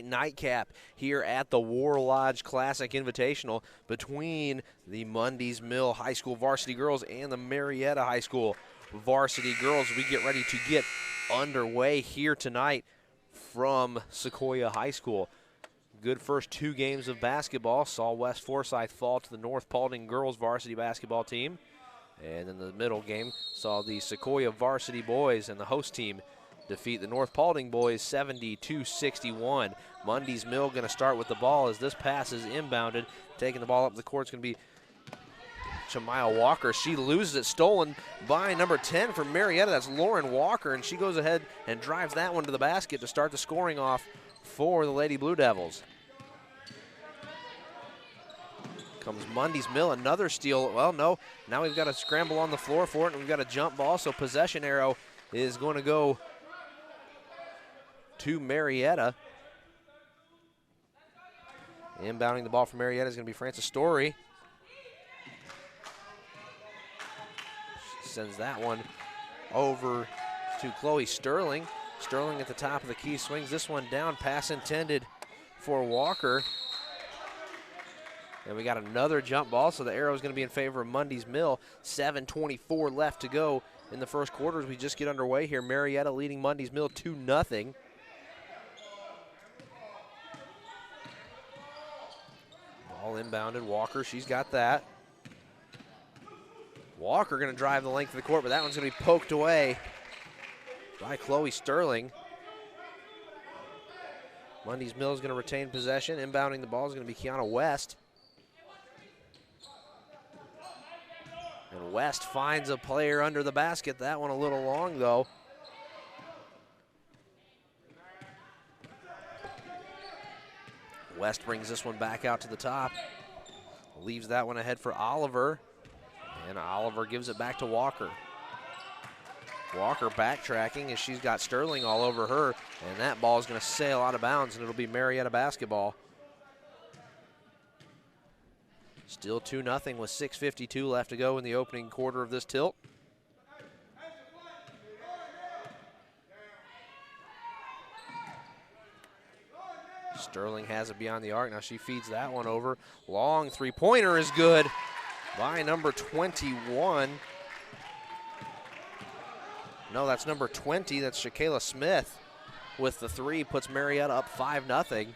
Nightcap here at the War Lodge Classic Invitational between the Mundy's Mill High School varsity girls and the Marietta High School varsity girls. We get ready to get underway here tonight from Sequoia High School. Good first two games of basketball saw West Forsyth fall to the North Paulding girls varsity basketball team. And in the middle game saw the Sequoia varsity boys and the host team defeat the North Paulding boys 70-61. Mundy's Mill going to start with the ball as this pass is inbounded. Taking the ball up the court is going to be Shamaya Walker. She loses it, stolen by number 10 from Marietta. That's Lauren Walker, and she goes ahead and drives that one to the basket to start the scoring off for the Lady Blue Devils. Comes Mundy's Mill, another steal. Well, no, now we've got a scramble on the floor for it, and we've got a jump ball, so possession arrow is going to go to Marietta. Inbounding the ball from Marietta is going to be Frances Story. She sends that one over to Chloe Sterling. Sterling at the top of the key swings this one down. Pass intended for Walker. And we got another jump ball, so the arrow is going to be in favor of Mundy's Mill. 7:24 left to go in the first quarter as we just get underway here. Marietta leading Mundy's Mill 2-0. Ball inbounded. Walker, she's got that. Walker going to drive the length of the court, but that one's going to be poked away by Chloe Sterling. Mundy's Mill is going to retain possession. Inbounding the ball is going to be Kiana West. And West finds a player under the basket. That one a little long, though. West brings this one back out to the top. Leaves that one ahead for Oliver. And Oliver gives it back to Walker. Walker backtracking as she's got Sterling all over her. And that ball is going to sail out of bounds, and it'll be Marietta basketball. Still 2-0 with 6:52 left to go in the opening quarter of this tilt. Sterling has it beyond the arc. Now she feeds that one over. Long three-pointer is good by number 21. No, that's number 20. That's Shakayla Smith with the three. Puts Marietta up 5-0.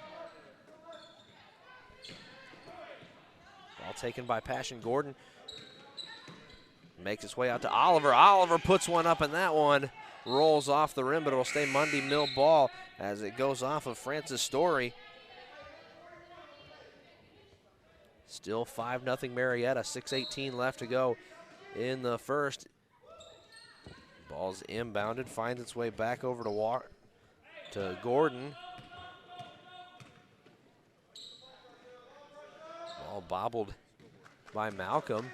Ball taken by Passion Gordon. Makes its way out to Oliver. Oliver puts one up, and that one rolls off the rim, but it'll stay Mundy Mill ball as it goes off of Frances Story. Still 5-0 Marietta, 6:18 left to go in the first. Ball's inbounded, finds its way back over to Gordon. Ball bobbled by Malcolm.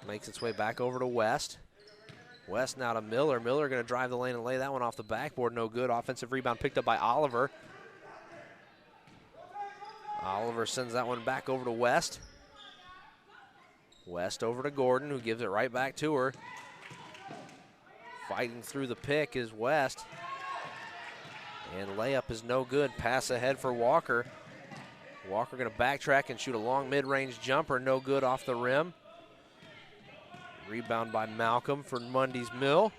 Makes its way back over to West. West now to Miller. Miller going to drive the lane and lay that one off the backboard. No good. Offensive rebound picked up by Oliver. Oliver sends that one back over to West. West over to Gordon, who gives it right back to her. Fighting through the pick is West. And layup is no good. Pass ahead for Walker. Walker going to backtrack and shoot a long mid-range jumper. No good off the rim. Rebound by Malcolm for Mundy's Mill.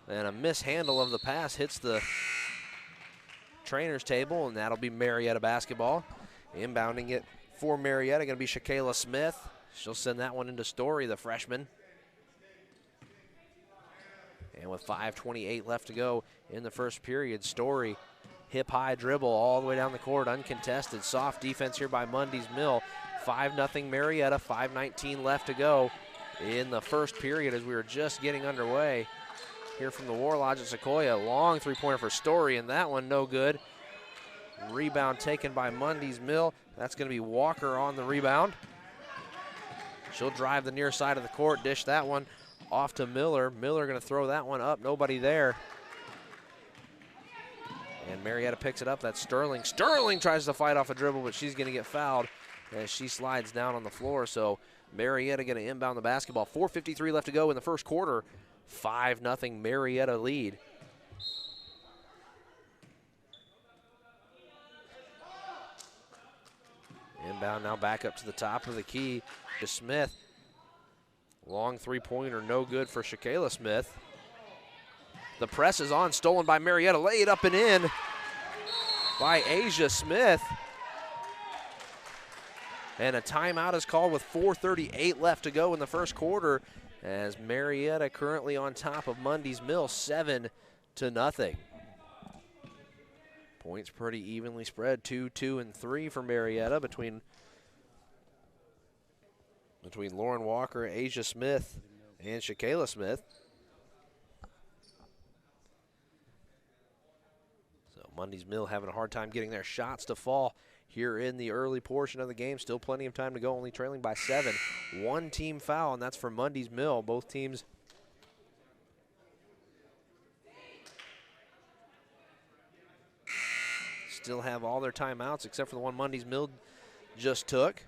And a mishandle of the pass hits the trainer's table, and that'll be Marietta basketball. Inbounding it for Marietta going to be Shakayla Smith. She'll send that one into Story, the freshman. And with 5:28 left to go in the first period, Story hip-high dribble all the way down the court, uncontested. Soft defense here by Mundy's Mill. 5-0 Marietta, 5:19 left to go in the first period as we were just getting underway. Here from the War Lodge at Sequoia, long three-pointer for Story, and that one no good. Rebound taken by Mundy's Mill. That's going to be Walker on the rebound. She'll drive the near side of the court, dish that one off to Miller. Miller going to throw that one up, nobody there. And Marietta picks it up. That's Sterling. Sterling tries to fight off a dribble, but she's going to get fouled as she slides down on the floor. So Marietta going to inbound the basketball. 4:53 left to go in the first quarter. 5-0 Marietta lead. Inbound now back up to the top of the key to Smith. Long three-pointer, no good for Shakayla Smith. The press is on, stolen by Marietta, laid up and in by Asia Smith. And a timeout is called with 4:38 left to go in the first quarter, as Marietta currently on top of Mundy's Mill 7-0. Points pretty evenly spread, 2, 2, and 3 for Marietta between Lauren Walker, Asia Smith, and Shakayla Smith. So Mundy's Mill having a hard time getting their shots to fall here in the early portion of the game. Still plenty of time to go, only trailing by 7. One team foul, and that's for Mundy's Mill. Both teams still have all their timeouts except for the one Mundy's Mill just took.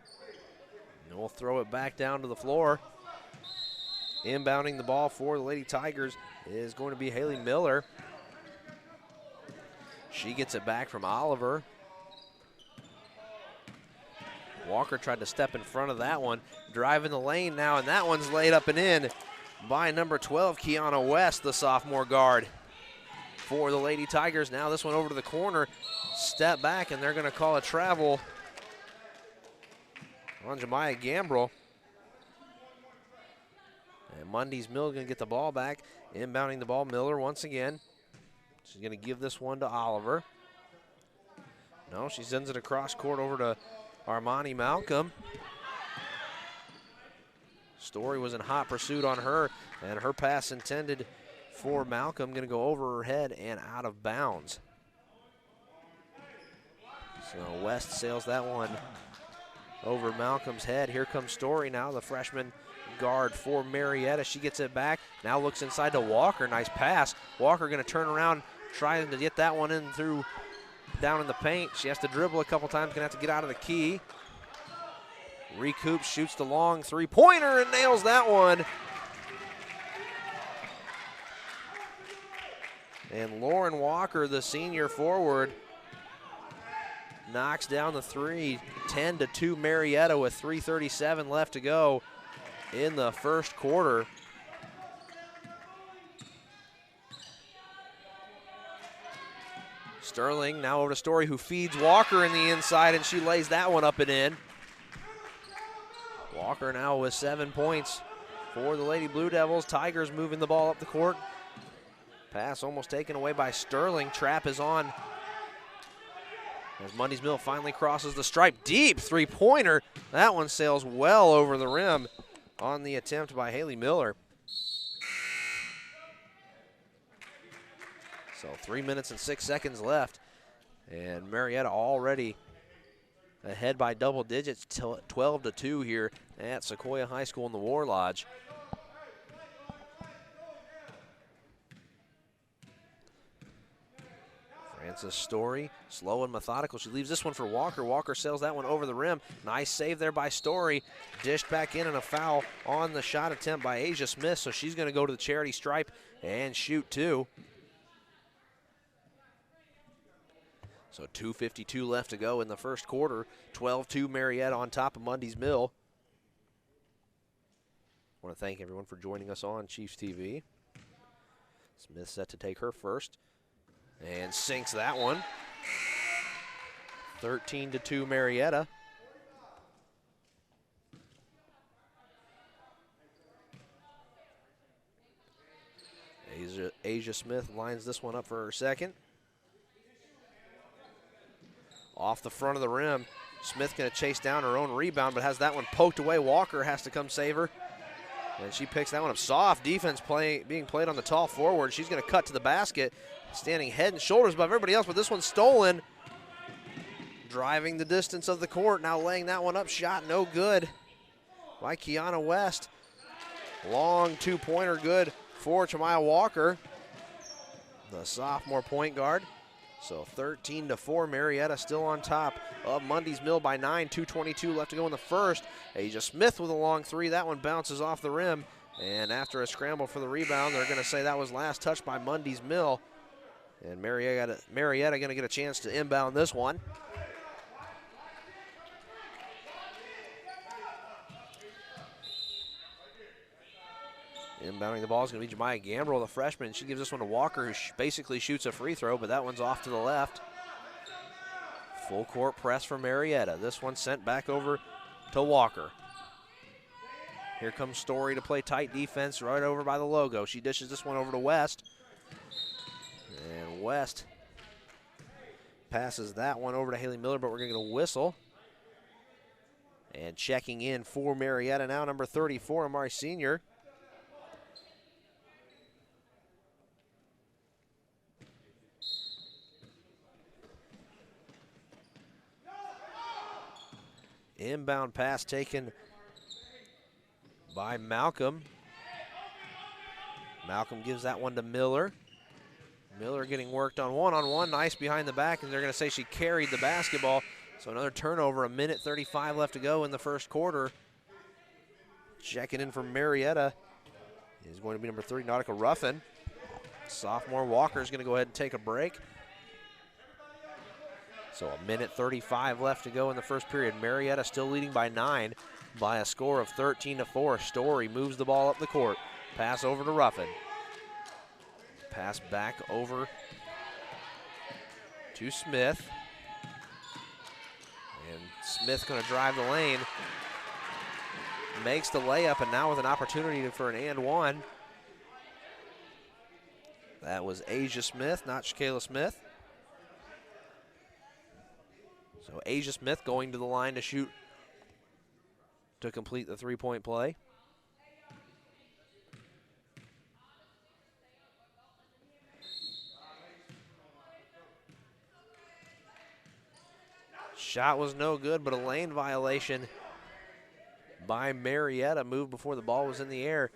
And we'll throw it back down to the floor. Inbounding the ball for the Lady Tigers is going to be Haley Miller. She gets it back from Oliver. Walker tried to step in front of that one. Driving the lane now, and that one's laid up and in by number 12, Kiana West, the sophomore guard for the Lady Tigers. Now this one over to the corner. Step back, and they're going to call a travel on Jemiah Gambrell. And Mundy's Mill going to get the ball back. Inbounding the ball, Miller once again. She's going to give this one to Oliver. No, she sends it across court over to Armani Malcolm. Story was in hot pursuit on her, and her pass intended for Malcolm going to go over her head and out of bounds. So West sails that one over Malcolm's head. Here comes Story now, the freshman guard for Marietta. She gets it back, now looks inside to Walker. Nice pass. Walker going to turn around, trying to get that one in through down in the paint. She has to dribble a couple times, gonna have to get out of the key. Recoups, shoots the long three-pointer and nails that one. And Lauren Walker, the senior forward, knocks down the three. 10-2 Marietta with 3:37 left to go in the first quarter. Sterling now over to Story, who feeds Walker in the inside, and she lays that one up and in. Walker now with 7 points for the Lady Blue Devils. Tigers moving the ball up the court. Pass almost taken away by Sterling. Trap is on as Mundy's Mill finally crosses the stripe. Deep three-pointer. That one sails well over the rim on the attempt by Haley Miller. So 3 minutes and 6 seconds left, and Marietta already ahead by double digits, 12-2 here at Sequoia High School in the War Lodge. Francis Story, slow and methodical. She leaves this one for Walker. Walker sails that one over the rim. Nice save there by Story. Dished back in, and a foul on the shot attempt by Asia Smith, so she's going to go to the charity stripe and shoot two. So 2:52 left to go in the first quarter. 12-2 Marietta on top of Mundy's Mill. I want to thank everyone for joining us on Chiefs TV. Smith set to take her first and sinks that one. 13-2 Marietta. Asia Smith lines this one up for her second. Off the front of the rim, Smith going to chase down her own rebound, but has that one poked away. Walker has to come save her, and she picks that one up. Soft defense being played on the tall forward. She's going to cut to the basket, standing head and shoulders above everybody else, but this one's stolen. Driving the distance of the court, now laying that one up. Shot no good by Kiana West. Long two-pointer good for Jemiah Walker, the sophomore point guard. So 13-4, Marietta still on top of Mundy's Mill by 9, 2:22 left to go in the first. Asia Smith with a long three. That one bounces off the rim, and after a scramble for the rebound, they're going to say that was last touched by Mundy's Mill. And Marietta going to get a chance to inbound this one. Inbounding the ball is going to be Jemiah Gambrell, the freshman. She gives this one to Walker, who basically shoots a free throw, but that one's off to the left. Full court press for Marietta. This one sent back over to Walker. Here comes Story to play tight defense right over by the logo. She dishes this one over to West. And West passes that one over to Haley Miller, but we're going to get a whistle. And checking in for Marietta now, number 34, Amari Senior. Inbound pass taken by Malcolm. Malcolm gives that one to Miller. Miller getting worked on one-on-one, nice behind the back, and they're going to say she carried the basketball. So another turnover, a minute 35 left to go in the first quarter. Checking in for Marietta is going to be number 3, Nautica Ruffin. Sophomore Walker is going to go ahead and take a break. So a minute 35 left to go in the first period. Marietta still leading by 9 by a score of 13-4. Story moves the ball up the court. Pass over to Ruffin. Pass back over to Smith. And Smith going to drive the lane. Makes the layup, and now with an opportunity for an and one. That was Asia Smith, not Shakayla Smith. So Asia Smith going to the line to shoot to complete the three-point play. Shot was no good, but a lane violation by Marietta. Moved before the ball was in the air.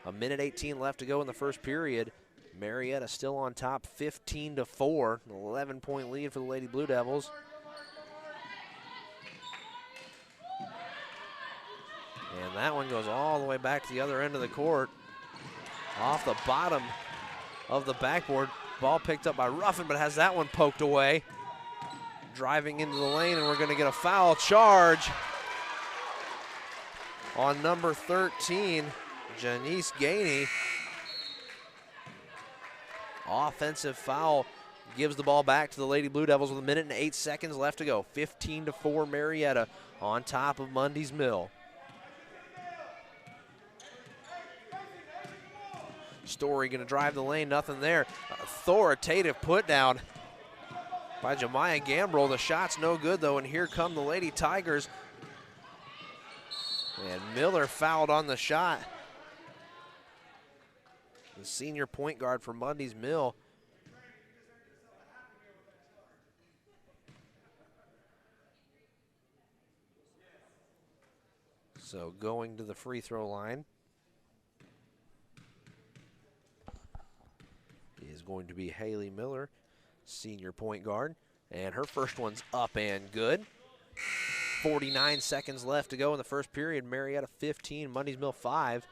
A minute 18 left to go in the first period. Marietta still on top, 15-4. An 11-point lead for the Lady Blue Devils. And that one goes all the way back to the other end of the court. Off the bottom of the backboard. Ball picked up by Ruffin, but has that one poked away. Driving into the lane, and we're going to get a foul charge on number 13, Janice Gainey. Offensive foul gives the ball back to the Lady Blue Devils with a minute and 8 seconds left to go. 15-4 Marietta on top of Mundy's Mill. Story going to drive the lane, nothing there. Authoritative put down by Jemiah Gambrell. The shot's no good though, and here come the Lady Tigers. And Miller fouled on the shot. The senior point guard for Mundy's Mill. So going to the free throw line is going to be Haley Miller, senior point guard. And her first one's up and good. 49 seconds left to go in the first period. Marietta 15, Mundy's Mill 5.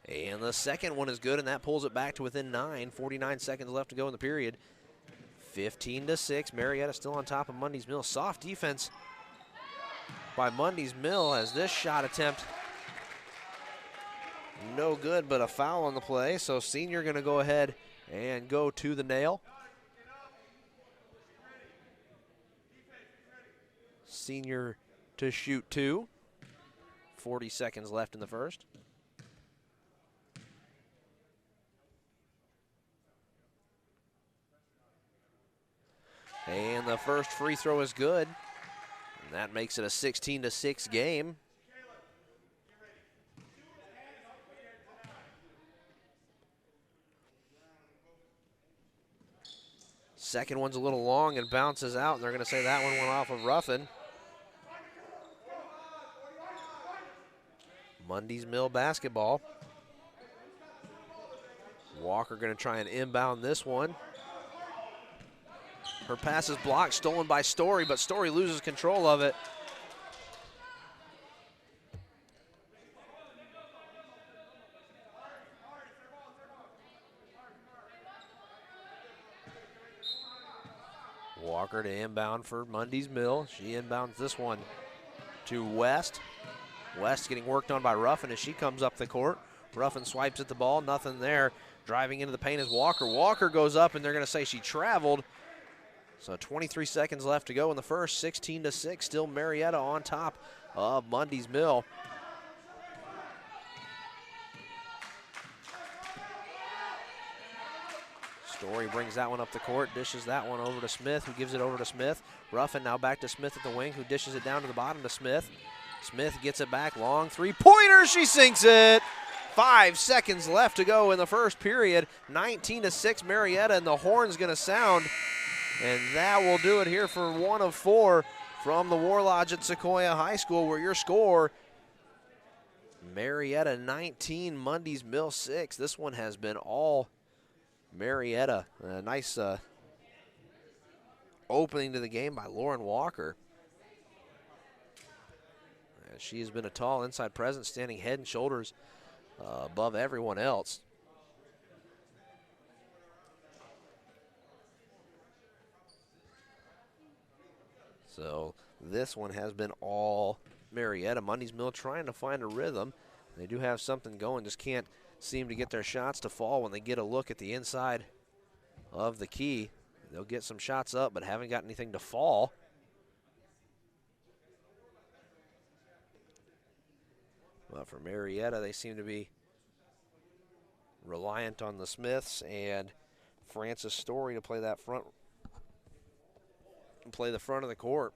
And the second one is good, and that pulls it back to within 9. 49 seconds left to go in the period. 15-6. Marietta still on top of Mundy's Mill. Soft defense by Mundy's Mill as this shot attempt no good, but a foul on the play. So senior going to go ahead and go to the nail. Senior to shoot 2. 40 seconds left in the first. And the first free throw is good. And that makes it a 16-6 game. Second one's a little long and bounces out, and they're going to say that one went off of Ruffin. Mundy's Mill basketball. Walker going to try and inbound this one. Her pass is blocked, stolen by Story, but Story loses control of it. Walker to inbound for Mundy's Mill. She inbounds this one to West. West getting worked on by Ruffin as she comes up the court. Ruffin swipes at the ball, nothing there. Driving into the paint is Walker. Walker goes up, and they're going to say she traveled. So 23 seconds left to go in the first. 16-6, still Marietta on top of Mundy's Mill. Story brings that one up the court, dishes that one over to Smith, who gives it over to Smith. Ruffin now back to Smith at the wing, who dishes it down to the bottom to Smith. Smith gets it back, long three-pointer, she sinks it. 5 seconds left to go in the first period. 19-6 Marietta, and the horn's going to sound. And that will do it here for 1 of 4 from the War Lodge at Sequoia High School, where your score, Marietta 19, Mundy's Mill 6. This one has been all Marietta. A nice opening to the game by Lauren Walker. She has been a tall inside presence, standing head and shoulders above everyone else. So this one has been all Marietta. Mundy's Mill trying to find a rhythm. They do have something going, just can't seem to get their shots to fall when they get a look at the inside of the key. They'll get some shots up, but haven't got anything to fall. But for Marietta, they seem to be reliant on the Smiths and Francis Story to play that front, play the front of the court.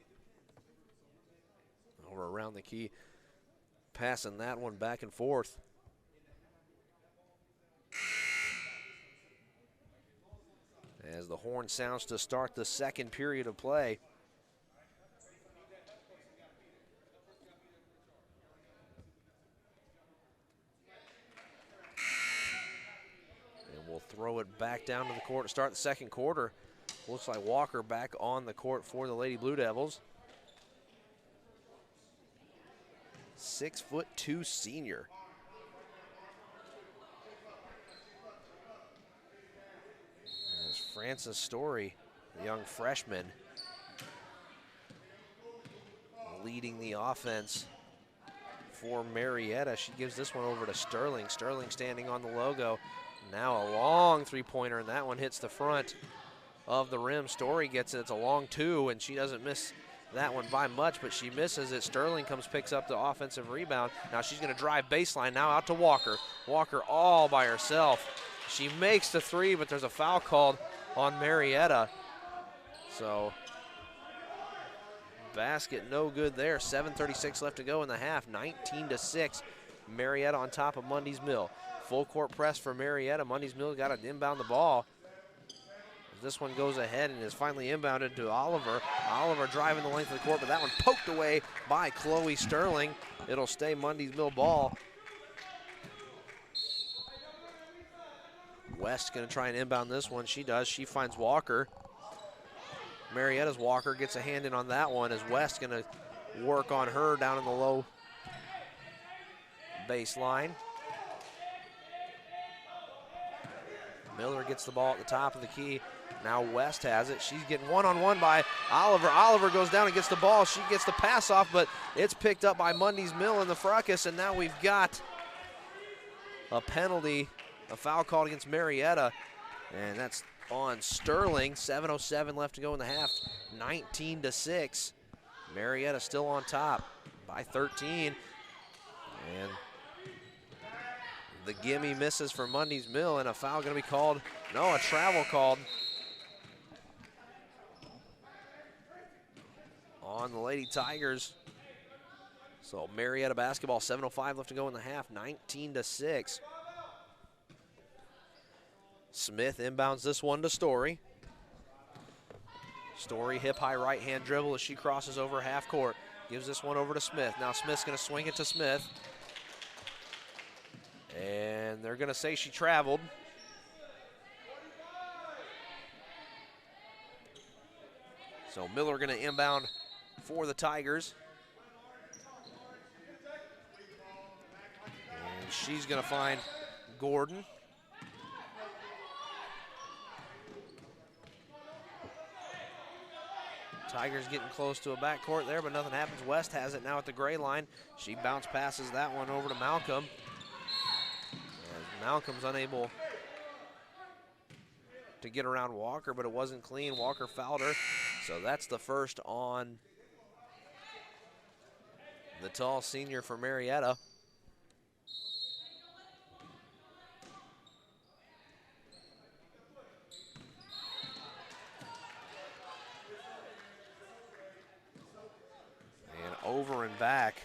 Over around the key, passing that one back and forth. As the horn sounds to start the second period of play. We'll throw it back down to the court to start the second quarter. Looks like Walker back on the court for the Lady Blue Devils. 6'2" senior. There's Francis Story, the young freshman, leading the offense for Marietta. She gives this one over to Sterling. Sterling standing on the logo. Now a long three-pointer, and that one hits the front of the rim. Story gets it. It's a long two, and she doesn't miss that one by much, but she misses it. Sterling picks up the offensive rebound. Now she's going to drive baseline, now out to Walker. Walker all by herself. She makes the three, but there's a foul called on Marietta. So basket no good there. 7:36 left to go in the half. 19-6. Marietta on top of Mundy's Mill. Full court press for Marietta. Mundy's Mill got to inbound the ball. This one goes ahead and is finally inbounded to Oliver. Oliver driving the length of the court, but that one poked away by Chloe Sterling. It'll stay Mundy's Mill ball. West going to try and inbound this one. She does. She finds Walker. Marietta's Walker gets a hand in on that one as West going to work on her down in the low baseline. Miller gets the ball at the top of the key. Now West has it. She's getting one-on-one by Oliver. Oliver goes down and gets the ball. She gets the pass off, but it's picked up by Mundy's Mill in the fracas, and now we've got a penalty, a foul called against Marietta, and that's on Sterling. 7:07 left to go in the half. 19-6. Marietta still on top by 13. And the gimme misses for Mundy's Mill, and a foul going to be called. No, a travel called on the Lady Tigers. So Marietta basketball, 7:05 left to go in the half, 19-6. Smith inbounds this one to Story. Story hip high right hand dribble as she crosses over half court. Gives this one over to Smith. Now Smith's going to swing it to Smith. And they're going to say she traveled. So Miller going to inbound for the Tigers. And she's going to find Gordon. Tigers getting close to a backcourt there, but nothing happens. West has it now at the gray line. She bounce passes that one over to Malcolm. As Malcolm's unable to get around Walker, but it wasn't clean. Walker fouled her, so that's the first on the tall senior for Marietta. And over and back,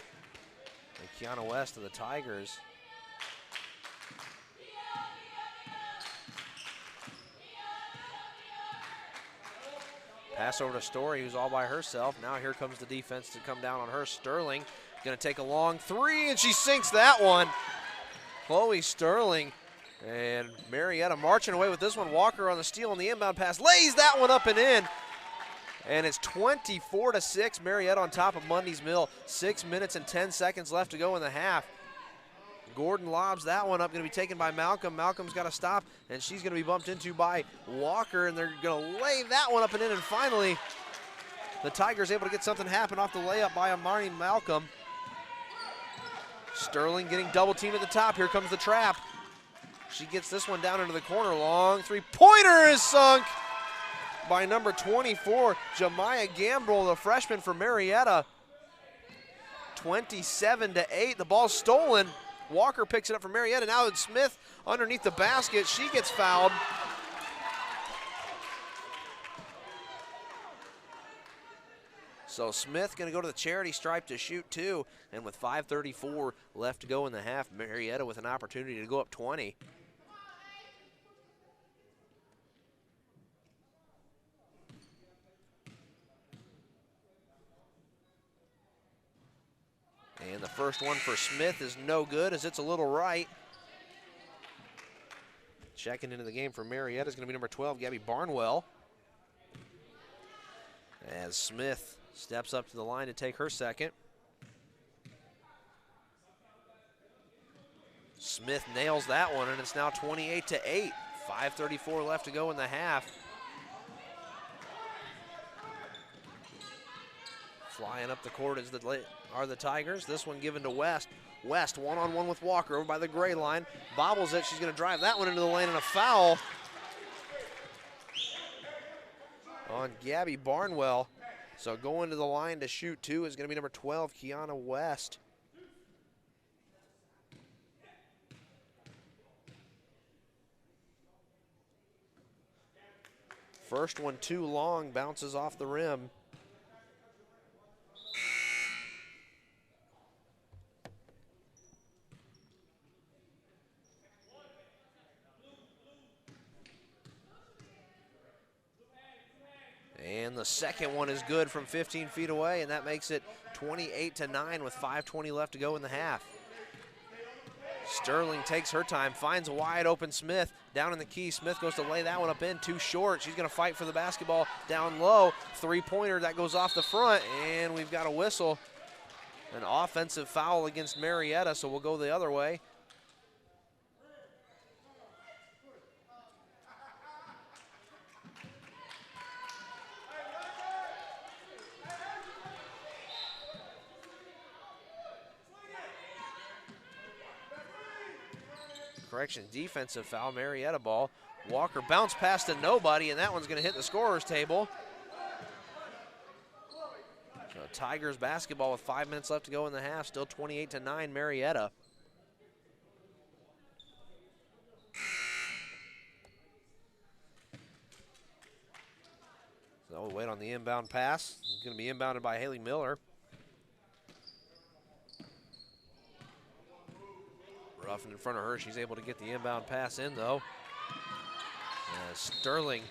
and Kiana West of the Tigers. Pass over to Story, who's all by herself. Now here comes the defense to come down on her. Sterling gonna take a long three, and she sinks that one. Chloe Sterling, and Marietta marching away with this one. Walker on the steal on the inbound pass, lays that one up and in. And it's 24-6, Marietta on top of Mundy's Mill. 6 minutes and 10 seconds left to go in the half. Gordon lobs that one up, going to be taken by Malcolm. Malcolm's got to stop, and she's going to be bumped into by Walker, and they're going to lay that one up and in, and finally the Tigers able to get something happen off the layup by Amari Malcolm. Sterling getting double teamed at the top. Here comes the trap. She gets this one down into the corner. Long three-pointer is sunk by number 24, Jemiah Gambrell, the freshman for Marietta. 27-8, the ball's stolen. Walker picks it up from Marietta. Now it's Smith underneath the basket. She gets fouled. So Smith going to go to the charity stripe to shoot two. And with 5:34 left to go in the half, Marietta with an opportunity to go up 20. And the first one for Smith is no good, as it's a little right. Checking into the game for Marietta is going to be number 12, Gabby Barnwell. As Smith steps up to the line to take her second. Smith nails that one, and it's now 28-8. 5:34 left to go in the half. Flying up the court are the Tigers. This one given to West. West one-on-one with Walker over by the gray line. Bobbles it. She's going to drive that one into the lane, and a foul on Gabby Barnwell. So going to the line to shoot two is going to be number 12, Kiana West. First one too long, bounces off the rim. And the second one is good from 15 feet away, and that makes it 28-9 with 5:20 left to go in the half. Sterling takes her time, finds a wide open Smith down in the key. Smith goes to lay that one up in, too short. She's going to fight for the basketball down low. Three-pointer that goes off the front, and we've got a whistle. An offensive foul against Marietta, so we'll go the other way. Correction, defensive foul, Marietta ball. Walker bounced past to nobody, and that one's going to hit the scorer's table. So Tigers basketball with 5 minutes left to go in the half, still 28-9 Marietta. So we'll wait on the inbound pass. It's going to be inbounded by Haley Miller. Ruffin in front of her. She's able to get the inbound pass in, though. Sterling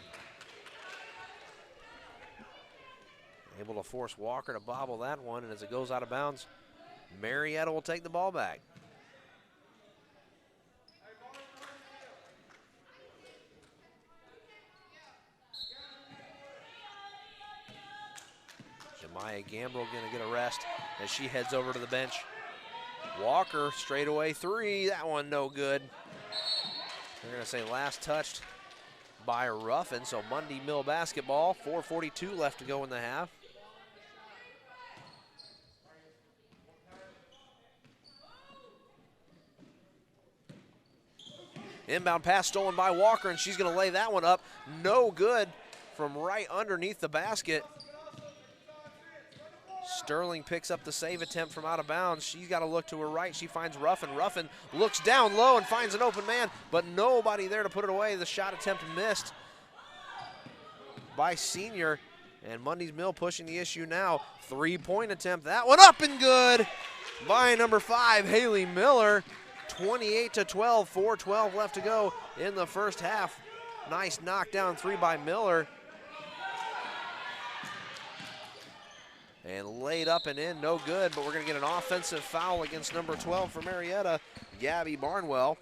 able to force Walker to bobble that one, and as it goes out of bounds, Marietta will take the ball back. Jemiah Gambrell going to get a rest as she heads over to the bench. Walker, straightaway three, that one no good. They're going to say last touched by Ruffin, so Mundy Mill basketball, 4:42 left to go in the half. Inbound pass stolen by Walker, and she's going to lay that one up. No good from right underneath the basket. Sterling picks up the save attempt from out of bounds. She's got to look to her right. She finds Ruffin. Ruffin looks down low and finds an open man, but nobody there to put it away. The shot attempt missed by Senior, and Mundy's Mill pushing the issue now. Three-point attempt. That one up and good by number 5, Haley Miller. 28-12, 4:12 left to go in the first half. Nice knockdown three by Miller. And laid up and in, no good, but we're going to get an offensive foul against number 12 for Marietta, Gabby Barnwell.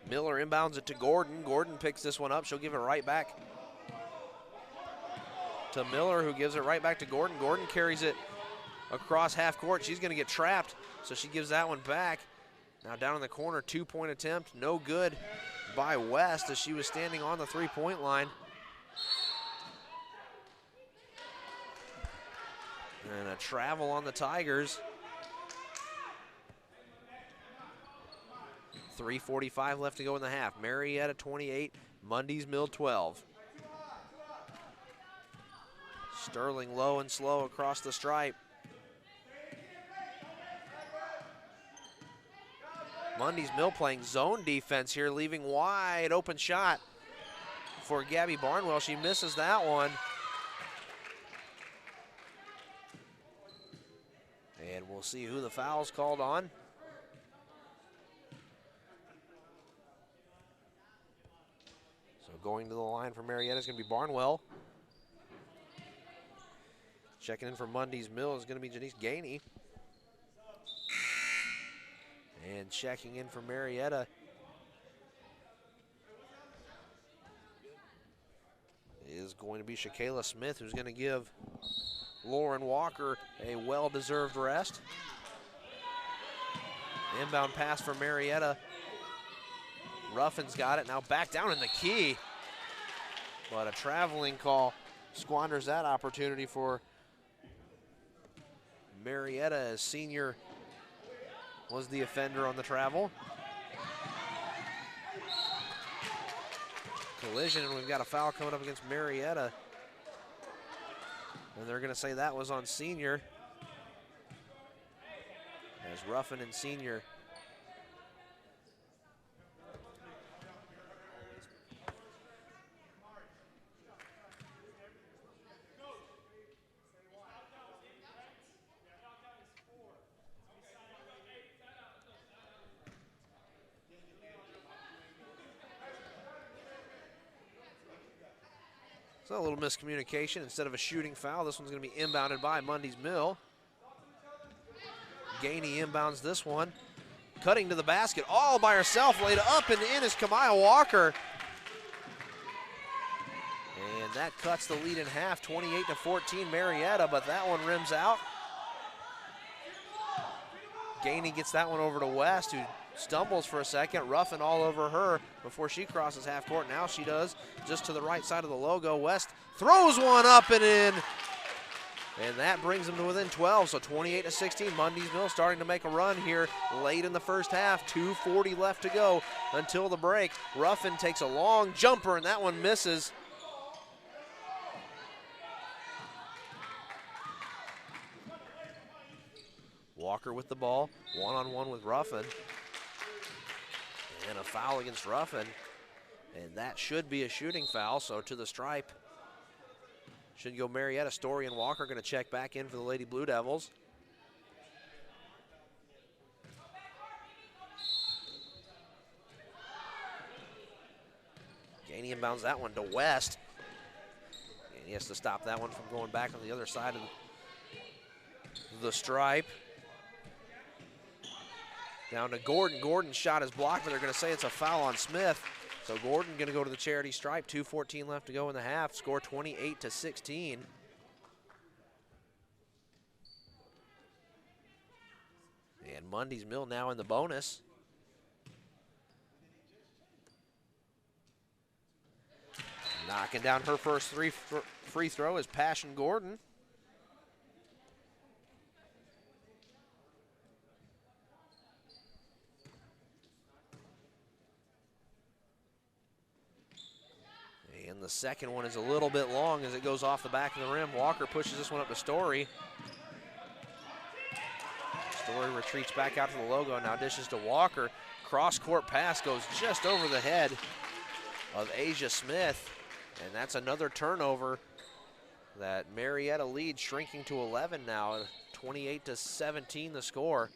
Miller inbounds it to Gordon. Gordon picks this one up. She'll give it right back to Miller, who gives it right back to Gordon. Gordon carries it across half court. She's going to get trapped, so she gives that one back. Now down in the corner, two-point attempt, no good by West as she was standing on the three-point line. And a travel on the Tigers. 3:45 left to go in the half. Marietta 28, Mundy's Mill 12. Sterling low and slow across the stripe. Mundy's Mill playing zone defense here, leaving wide open shot for Gabby Barnwell. She misses that one. And we'll see who the foul's called on. So going to the line for Marietta is going to be Barnwell. Checking in for Mundy's Mill is going to be Janice Gainey. And checking in for Marietta is going to be Shakayla Smith, who's going to give Lauren Walker a well-deserved rest. Inbound pass for Marietta. Ruffin's got it, now back down in the key. But a traveling call squanders that opportunity for Marietta as Senior was the offender on the travel. Collision, and we've got a foul coming up against Marietta. And they're going to say that was on Senior. As Ruffin and Senior a little miscommunication. Instead of a shooting foul, this one's going to be inbounded by Mundy's Mill. Gainey inbounds this one. Cutting to the basket all by herself. Laid up and in is Kamaya Walker. And that cuts the lead in half, 28-14 Marietta, but that one rims out. Gainey gets that one over to West, who stumbles for a second. Ruffin all over her before she crosses half court. Now she does, just to the right side of the logo. West throws one up and in. And that brings them to within 12, so 28-16. Mundy's Mill starting to make a run here late in the first half. 2:40 left to go until the break. Ruffin takes a long jumper, and that one misses. Walker with the ball, one-on-one with Ruffin. And a foul against Ruffin. And that should be a shooting foul, so to the stripe should go Marietta. Story and Walker going to check back in for the Lady Blue Devils. Gainey inbounds that one to West. And he has to stop that one from going back on the other side of the stripe. Down to Gordon. Gordon's shot is blocked, but they're going to say it's a foul on Smith. So Gordon going to go to the charity stripe. 2:14 left to go in the half. Score 28-16. And Mundy's Mill now in the bonus. Knocking down her first free throw is Passion Gordon. And the second one is a little bit long as it goes off the back of the rim. Walker pushes this one up to Story. Story retreats back out to the logo, now dishes to Walker. Cross-court pass goes just over the head of Asia Smith, and that's another turnover. That Marietta lead shrinking to 11 now, 28-17 the score.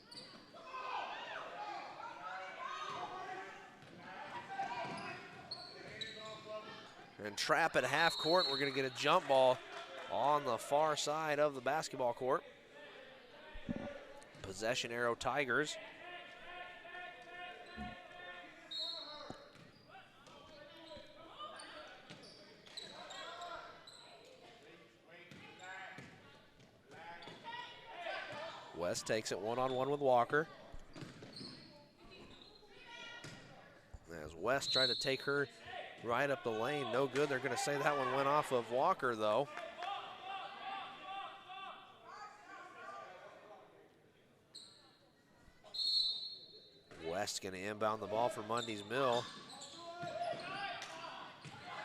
And trap at half court, we're gonna get a jump ball on the far side of the basketball court. Possession arrow Tigers. West takes it one-on-one with Walker. As West tried to take her right up the lane, no good. They're gonna say that one went off of Walker though. West gonna inbound the ball for Mundy's Mill.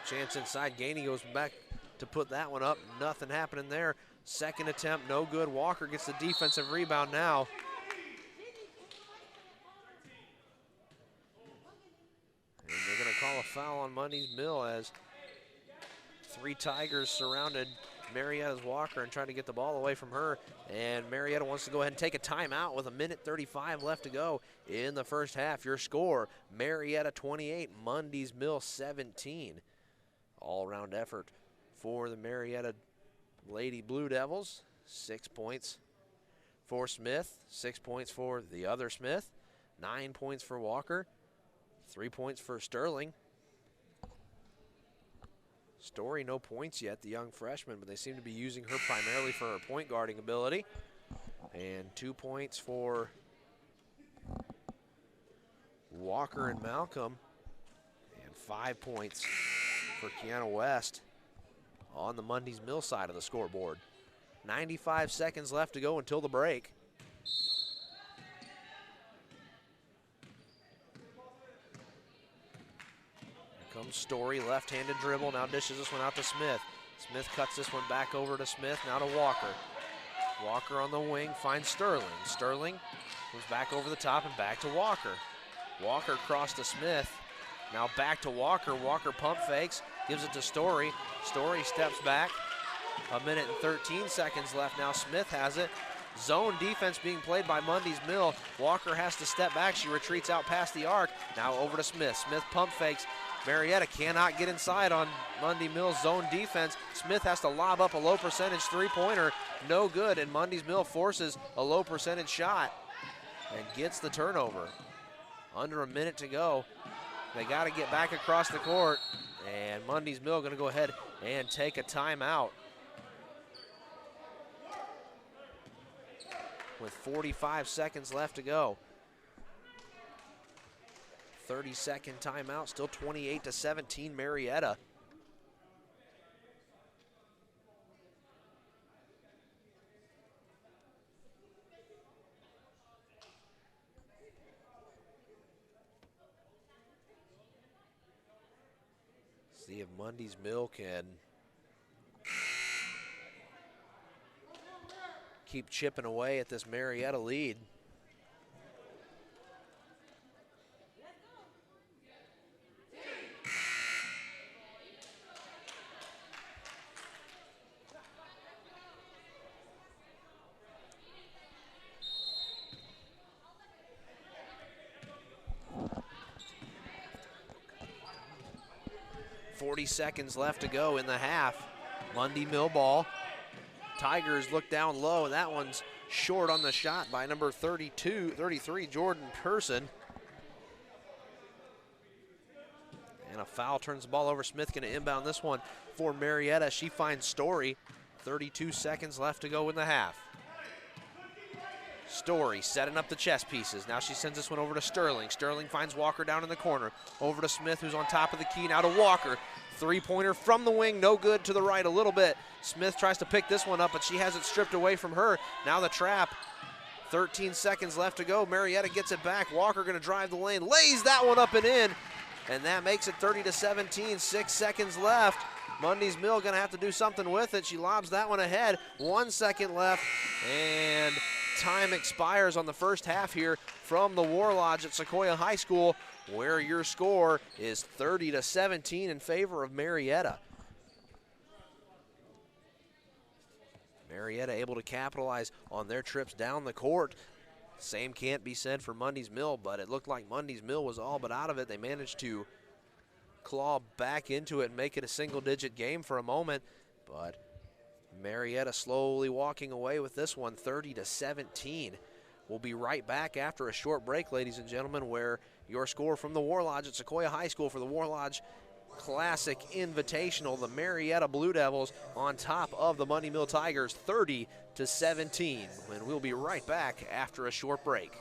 Chance inside, Gainey goes back to put that one up. Nothing happening there. Second attempt, no good. Walker gets the defensive rebound now. And they're gonna call a foul on Mundy's Mill as three Tigers surrounded Marietta's Walker and trying to get the ball away from her. And Marietta wants to go ahead and take a timeout with 1:35 left to go in the first half. Your score, Marietta 28, Mundy's Mill 17. All-around effort for the Marietta Lady Blue Devils. 6 points for Smith, 6 points for the other Smith, 9 points for Walker, 3 points for Sterling. Story, no points yet, the young freshman, but they seem to be using her primarily for her point guarding ability. And 2 points for Walker and Malcolm, and 5 points for Kiana West on the Mundy's Mill side of the scoreboard. 95 seconds left to go until the break. Comes Story, left-handed dribble, now dishes this one out to Smith. Smith cuts this one back over to Smith, now to Walker. Walker on the wing finds Sterling. Sterling goes back over the top and back to Walker. Walker cross to Smith, now back to Walker. Walker pump fakes, gives it to Story. Story steps back. 1:13 left now. Smith has it. Zone defense being played by Mundy's Mill. Walker has to step back. She retreats out past the arc. Now over to Smith. Smith pump fakes. Marietta cannot get inside on Mundy Mill's zone defense. Smith has to lob up a low percentage three-pointer. No good, and Mundy's Mill forces a low percentage shot and gets the turnover. Under a minute to go. They got to get back across the court, and Mundy's Mill going to go ahead and take a timeout. With 45 seconds left to go. 30-second timeout, still 28-17 Marietta. See if Mundy's Mill can keep chipping away at this Marietta lead. Seconds left to go in the half. Mundy Mill ball. Tigers look down low, and that one's short on the shot by number 33, Jordan Person. And a foul turns the ball over. Smith going to inbound this one for Marietta. She finds Story. 32 seconds left to go in the half. Story setting up the chess pieces. Now she sends this one over to Sterling. Sterling finds Walker down in the corner. Over to Smith, who's on top of the key. Now to Walker. Three-pointer from the wing, no good, to the right a little bit. Smith tries to pick this one up, but she has it stripped away from her. Now the trap. 13 seconds left to go. Marietta gets it back. Walker going to drive the lane, lays that one up and in, and that makes it 30-17. 6 seconds left. Mundy's Mill going to have to do something with it. She lobs that one ahead. 1 second left, and time expires on the first half here from the War Lodge at Sequoia High School, where your score is 30-17 in favor of Marietta. Marietta able to capitalize on their trips down the court. Same can't be said for Mundy's Mill, but it looked like Mundy's Mill was all but out of it. They managed to claw back into it and make it a single-digit game for a moment, but Marietta slowly walking away with this one, 30-17. We'll be right back after a short break, ladies and gentlemen, where your score from the War Lodge at Sequoia High School for the War Lodge Classic Invitational, the Marietta Blue Devils on top of the Mundy Mill Tigers, 30-17. And we'll be right back after a short break.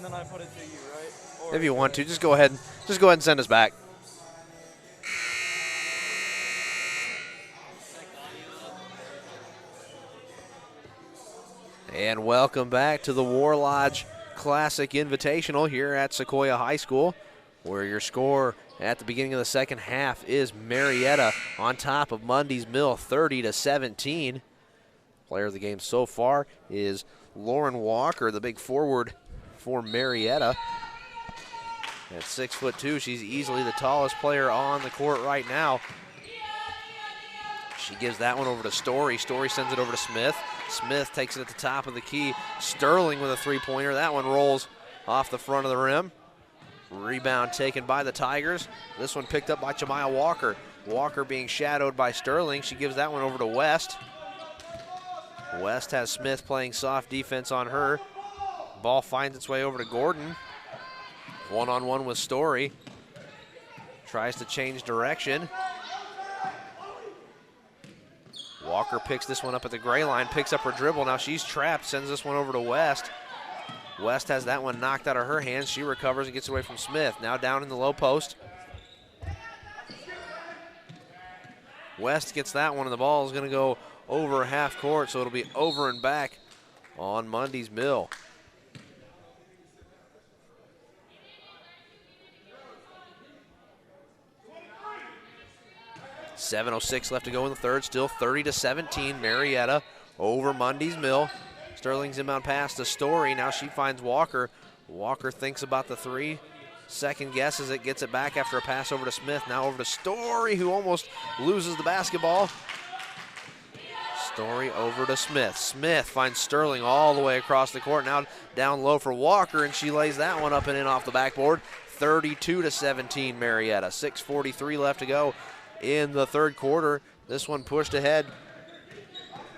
and then I put it to you, right? Or If you want to, just go ahead and send us back. And welcome back to the War Lodge Classic Invitational here at Sequoia High School, where your score at the beginning of the second half is Marietta on top of Mundy's Mill 30-17. Player of the game so far is Lauren Walker, the big forward for Marietta. At 6'2", she's easily the tallest player on the court right now. She gives that one over to Story. Story sends it over to Smith. Smith takes it at the top of the key. Sterling with a three-pointer. That one rolls off the front of the rim. Rebound taken by the Tigers. This one picked up by Jemiah Walker. Walker being shadowed by Sterling. She gives that one over to West. West has Smith playing soft defense on her. Ball finds its way over to Gordon. One-on-one with Story. Tries to change direction. Walker picks this one up at the gray line, picks up her dribble. Now she's trapped, sends this one over to West. West has that one knocked out of her hands. She recovers and gets away from Smith. Now down in the low post. West gets that one, and the ball is going to go over half court, so it'll be over and back on Mundy's Mill. .706 left to go in the third, still 30-17. Marietta over Mundy's Mill. Sterling's inbound pass to Story. Now she finds Walker. Walker thinks about the three. Second guesses it, gets it back after a pass over to Smith. Now over to Story, who almost loses the basketball. Story over to Smith. Smith finds Sterling all the way across the court. Now down low for Walker, and she lays that one up and in off the backboard. 32-17 Marietta. 6:43 left to go in the third quarter. This one pushed ahead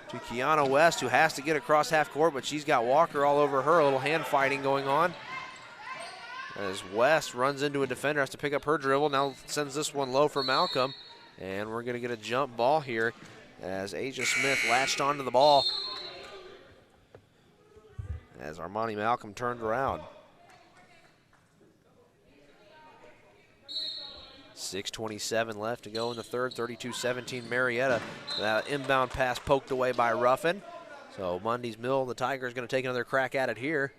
to Kiana West, who has to get across half court, but she's got Walker all over her. A little hand fighting going on as West runs into a defender, has to pick up her dribble. Now sends this one low for Malcolm, and we're going to get a jump ball here as Asia Smith latched onto the ball as Armani Malcolm turned around. 6:27 left to go in the third, 32-17 Marietta. That inbound pass poked away by Ruffin. So Mundy's Mill, the Tigers going to take another crack at it here.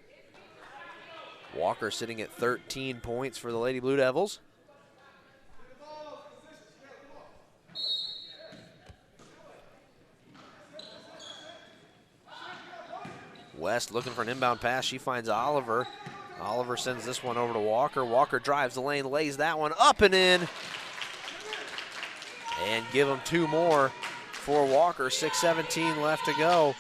Walker sitting at 13 points for the Lady Blue Devils. West looking for an inbound pass. She finds Oliver. Oliver sends this one over to Walker. Walker drives the lane, lays that one up and in. And give them two more for Walker. 6:17 left to go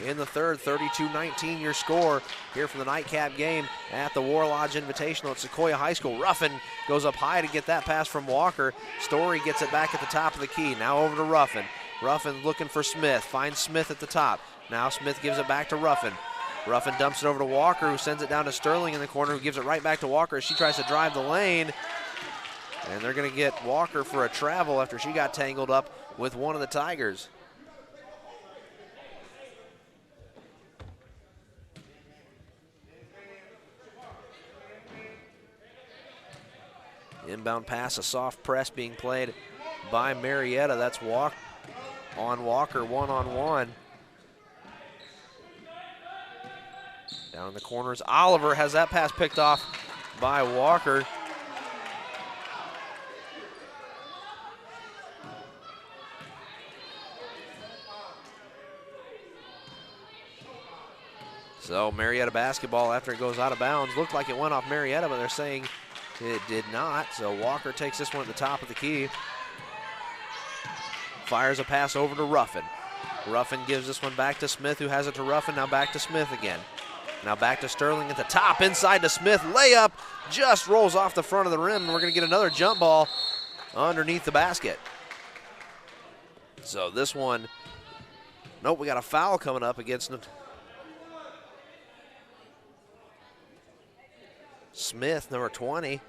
in the third. 32-19 your score here from the nightcap game at the War Lodge Invitational at Sequoia High School. Ruffin goes up high to get that pass from Walker. Story gets it back at the top of the key. Now over to Ruffin. Ruffin looking for Smith. Finds Smith at the top. Now Smith gives it back to Ruffin. Ruffin dumps it over to Walker, who sends it down to Sterling in the corner, who gives it right back to Walker as she tries to drive the lane. And they're going to get Walker for a travel after she got tangled up with one of the Tigers. Inbound pass, a soft press being played by Marietta. That's on Walker, one-on-one. Down in the corners, Oliver has that pass picked off by Walker. So Marietta basketball after it goes out of bounds. Looked like it went off Marietta, but they're saying it did not. So Walker takes this one at the top of the key. Fires a pass over to Ruffin. Ruffin gives this one back to Smith, who has it to Ruffin. Now back to Smith again. Now back to Sterling at the top, inside to Smith. Layup just rolls off the front of the rim, and we're going to get another jump ball underneath the basket. So this one, nope, we got a foul coming up against Smith, number 20.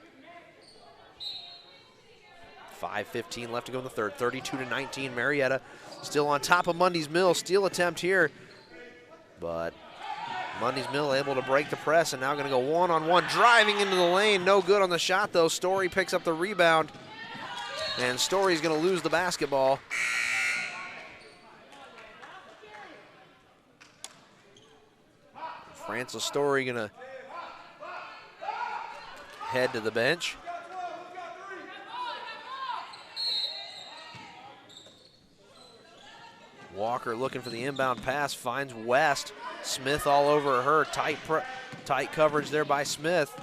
5:15 left to go in the third. 32-19, Marietta still on top of Mundy's Mill. Steal attempt here, but Mundy's Mill able to break the press and now going to go one-on-one, driving into the lane. No good on the shot, though. Story picks up the rebound, and Story's going to lose the basketball. Francis Story going to head to the bench. Walker looking for the inbound pass, finds West. Smith all over her, tight coverage there by Smith.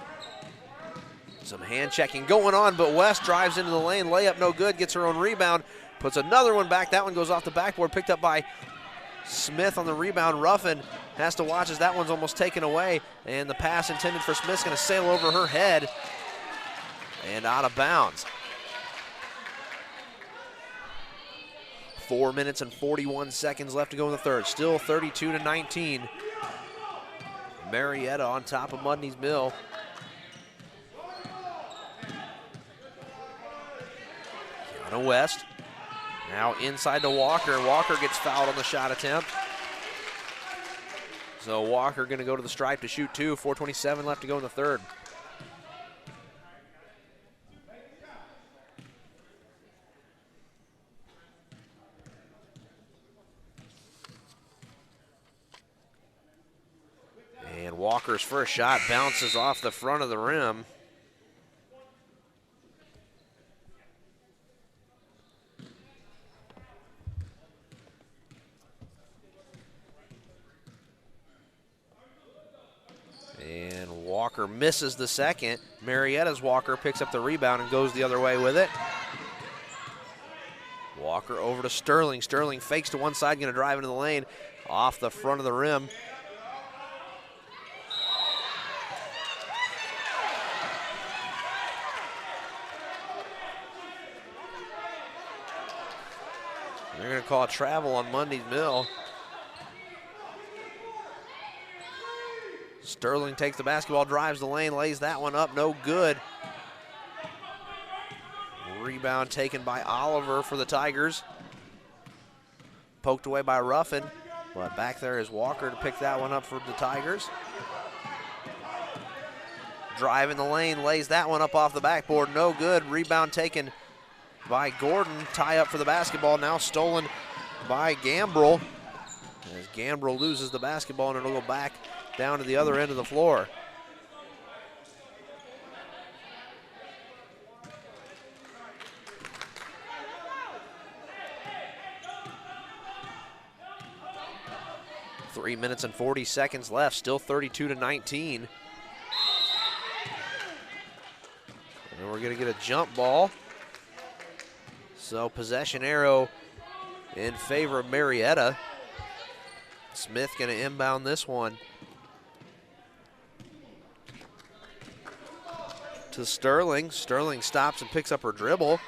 Some hand checking going on, but West drives into the lane, layup no good, gets her own rebound, puts another one back. That one goes off the backboard, picked up by Smith on the rebound. Ruffin has to watch as that one's almost taken away, and the pass intended for Smith's gonna sail over her head and out of bounds. 4 minutes and 41 seconds left to go in the third. Still 32-19. Marietta on top of Mundy's Mill. Kiana West now inside to Walker. Walker gets fouled on the shot attempt. So Walker gonna go to the stripe to shoot two. 4:27 left to go in the third. And Walker's first shot bounces off the front of the rim. And Walker misses the second. Marietta's Walker picks up the rebound and goes the other way with it. Walker over to Sterling. Sterling fakes to one side, gonna drive into the lane off the front of the rim. They're going to call a travel on Mundy's Mill. Sterling takes the basketball, drives the lane, lays that one up, no good. Rebound taken by Oliver for the Tigers. Poked away by Ruffin, but back there is Walker to pick that one up for the Tigers. Driving the lane, lays that one up off the backboard, no good. Rebound taken by Gordon. Tie up for the basketball, now stolen by Gambrell. As Gambrell loses the basketball, and it'll go back down to the other end of the floor. Three minutes and 40 seconds left, still 32-19. And we're gonna get a jump ball. So possession arrow in favor of Marietta. Smith gonna inbound this one to Sterling. Sterling stops and picks up her dribble.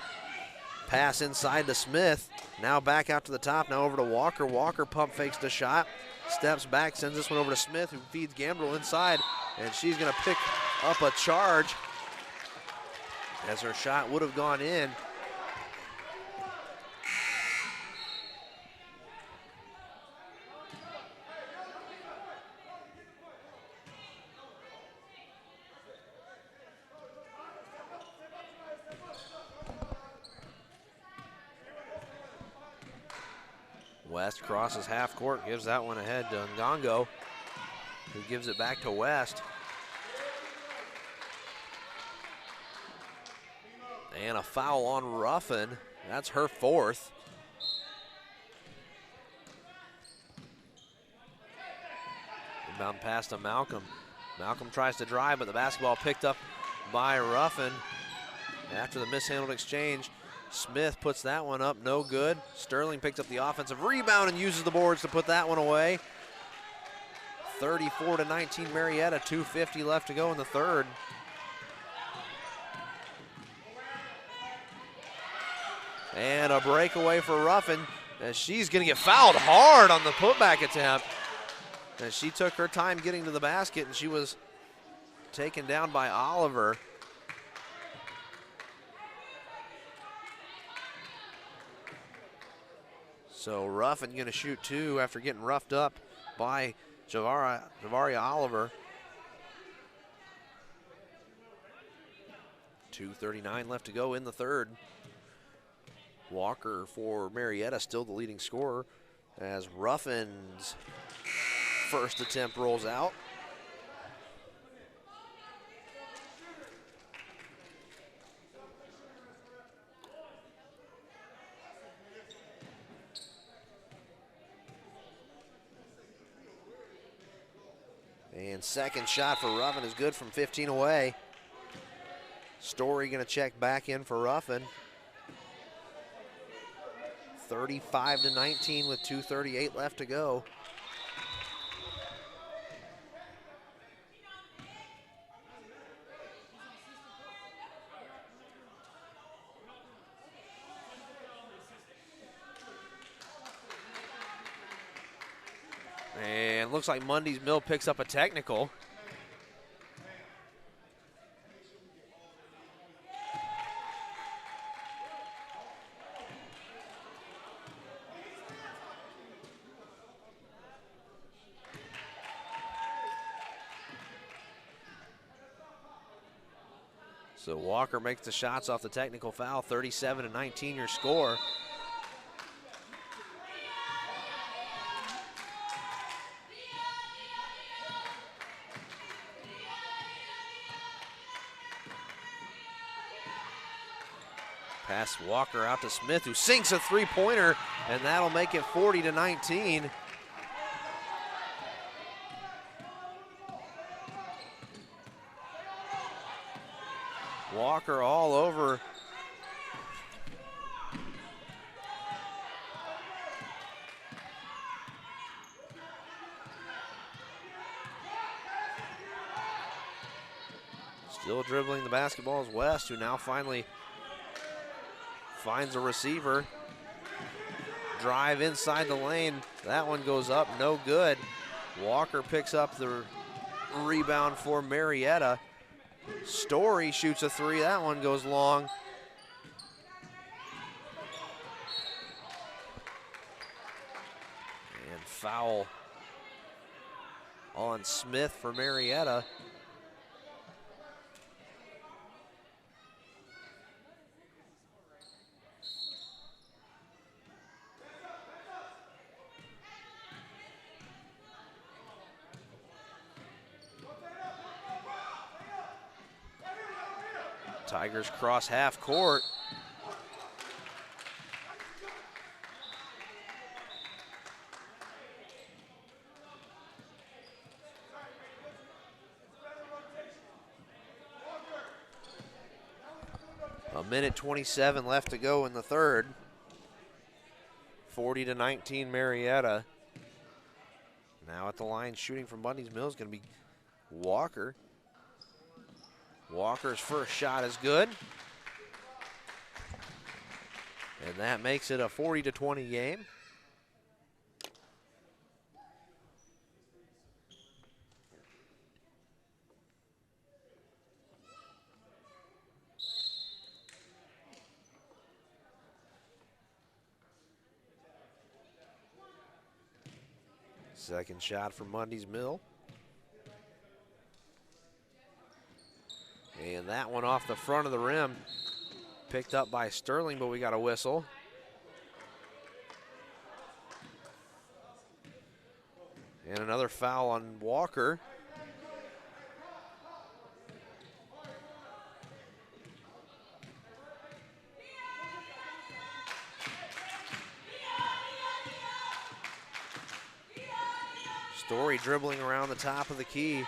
Pass inside to Smith. Now back out to the top, now over to Walker. Walker pump fakes the shot. Steps back, sends this one over to Smith, who feeds Gambrell inside, and she's gonna pick up a charge as her shot would have gone in. West crosses half court, gives that one ahead to Ngongo, who gives it back to West. And a foul on Ruffin. That's her fourth. Inbound pass to Malcolm. Malcolm tries to drive, but the basketball picked up by Ruffin. After the mishandled exchange, Smith puts that one up, no good. Sterling picks up the offensive rebound and uses the boards to put that one away. 34-19 Marietta, 2:50 left to go in the third. And a breakaway for Ruffin, as she's gonna get fouled hard on the putback attempt. As she took her time getting to the basket, and she was taken down by Oliver. So Ruffin gonna shoot two after getting roughed up by Javaria Oliver. 2:39 left to go in the third. Walker for Marietta, still the leading scorer, as Ruffin's first attempt rolls out. And second shot for Ruffin is good from 15 away. Story gonna check back in for Ruffin. 35-19 with 2:38 left to go. And looks like Mundy's Mill picks up a technical. So Walker makes the shots off the technical foul. 37-19 your score. Pass Walker out to Smith, who sinks a three-pointer, and that'll make it 40-19. Walker all over. Still dribbling the basketball is West, who now finally finds a receiver. Drive inside the lane. That one goes up, no good. Walker picks up the rebound for Marietta. Story shoots a three, that one goes long. And foul on Smith for Marietta. Tigers cross half court. A minute 27 left to go in the third. 40-19 Marietta. Now at the line shooting from Mundy's Mill is going to be Walker. Walker's first shot is good. And that makes it a 40-20 game. Second shot for Mundy's Mill. And that one off the front of the rim. Picked up by Sterling, but we got a whistle. And another foul on Walker. Story dribbling around the top of the key.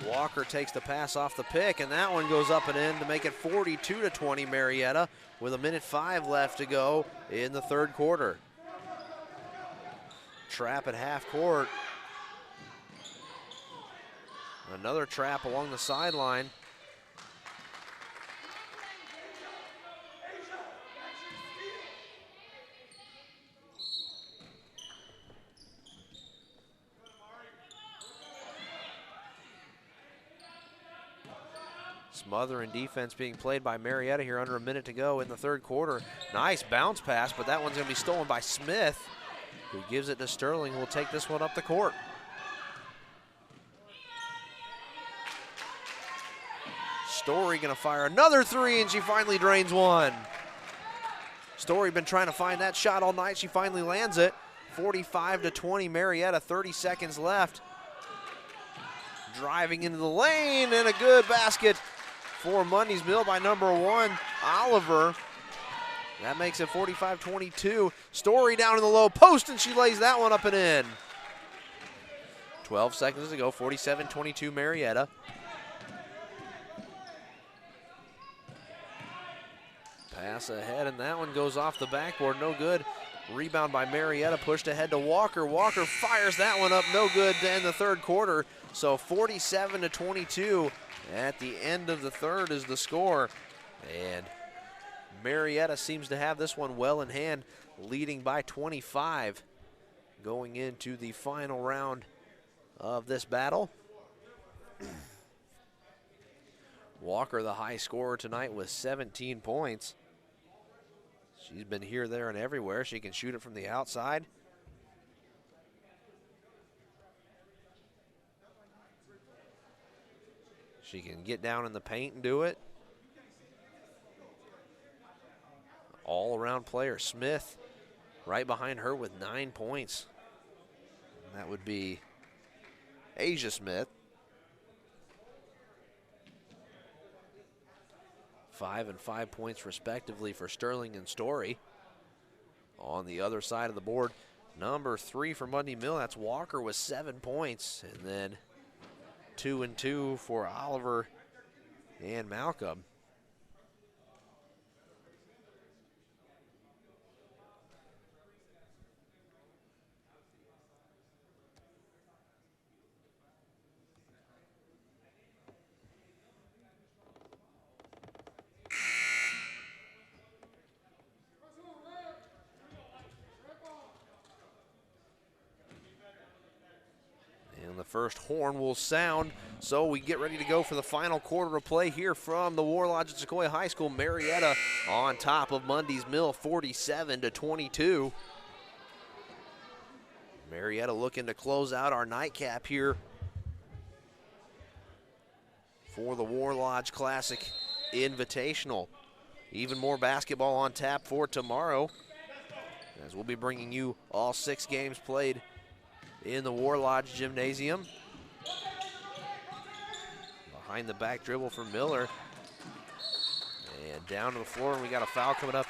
Walker takes the pass off the pick, and that one goes up and in to make it 42-20 Marietta with 1:05 left to go in the third quarter. Trap at half court. Another trap along the sideline. Smother and defense being played by Marietta here under a minute to go in the third quarter. Nice bounce pass, but that one's going to be stolen by Smith, who gives it to Sterling, who will take this one up the court. Story gonna fire another three, and she finally drains one. Story been trying to find that shot all night. She finally lands it. 45-20, Marietta, 30 seconds left. Driving into the lane, and a good basket for Mundy's Mill by number 1, Oliver. That makes it 45-22. Story down in the low post, and she lays that one up and in. 12 seconds to go, 47-22 Marietta. Pass ahead, and that one goes off the backboard, no good. Rebound by Marietta, pushed ahead to Walker. Walker fires that one up, no good to end the third quarter. So 47-22 at the end of the third is the score. And Marietta seems to have this one well in hand, leading by 25 going into the final round of this battle. Walker, the high scorer tonight with 17 points. She's been here, there, and everywhere. She can shoot it from the outside. She can get down in the paint and do it. All-around player. Smith right behind her with 9 points. And that would be Asia Smith. 5 and 5 points respectively for Sterling and Story. On the other side of the board, number 3 for Mundy Mill, that's Walker with 7 points. And then 2 and 2 for Oliver and Malcolm. The first horn will sound, so we get ready to go for the final quarter of play here from the War Lodge at Sequoia High School. Marietta on top of Mundy's Mill, 47-22. Marietta looking to close out our nightcap here for the War Lodge Classic Invitational. Even more basketball on tap for tomorrow, as we'll be bringing you all 6 games played in the War Lodge Gymnasium. Behind the back dribble for Miller. And down to the floor, and we got a foul coming up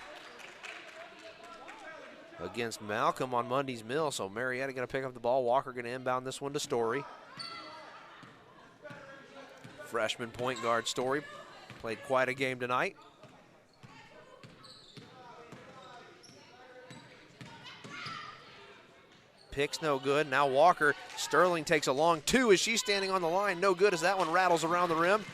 against Malcolm on Mundy's Mill. So Marietta gonna pick up the ball. Walker gonna inbound this one to Story. Freshman point guard Story played quite a game tonight. Pick's no good. Now Walker. Sterling takes a long 2 as she's standing on the line. No good as that one rattles around the rim.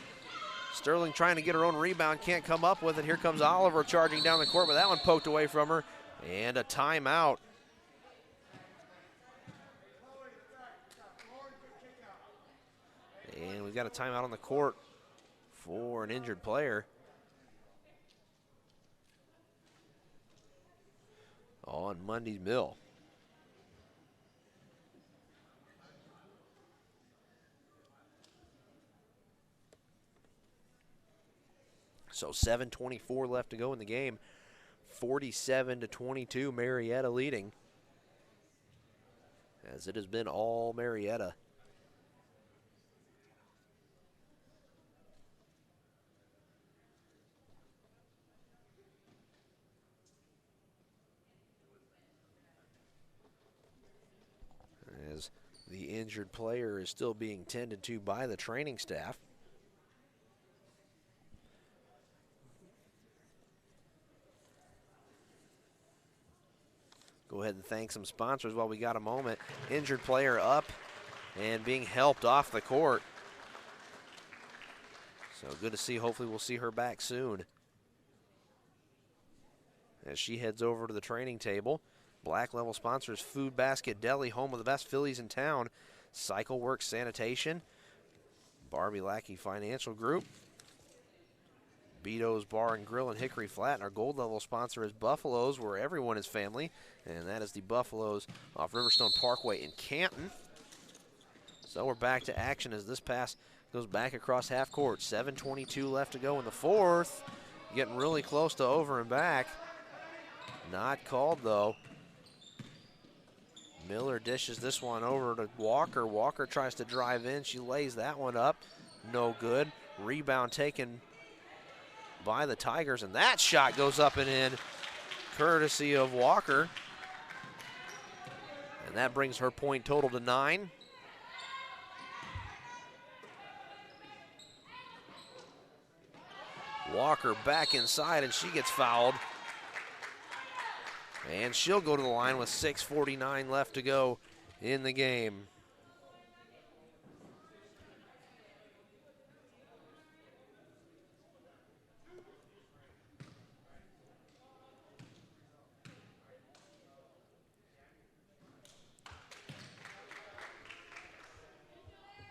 Sterling trying to get her own rebound, can't come up with it. Here comes Oliver charging down the court, but that one poked away from her. And a timeout. And we've got a timeout on the court for an injured player on Mundy's Mill. So 7:24 left to go in the game. 47-22, Marietta leading, as it has been all Marietta. As the injured player is still being tended to by the training staff. Go ahead and thank some sponsors while we got a moment. Injured player up and being helped off the court. So good to see. Hopefully we'll see her back soon as she heads over to the training table. Black Level sponsors: Food Basket Deli, home of the best Phillies in town; Cycle Works Sanitation; Barbie Lackey Financial Group; Beato's Bar and Grill in Hickory Flat. And our Gold Level sponsor is Buffalo's, where everyone is family, and that is the Buffalo's off Riverstone Parkway in Canton. So we're back to action as this pass Goes back across half court. 7:22 left to go in the fourth. Getting really close to over and back. Not called though. Miller dishes this one over to Walker. Walker tries to drive in. She lays that one up. No good. Rebound taken by the Tigers, and that shot goes up and in, courtesy of Walker. And that brings her point total to 9. Walker back inside, and she gets fouled. And she'll go to the line with 6:49 left to go in the game.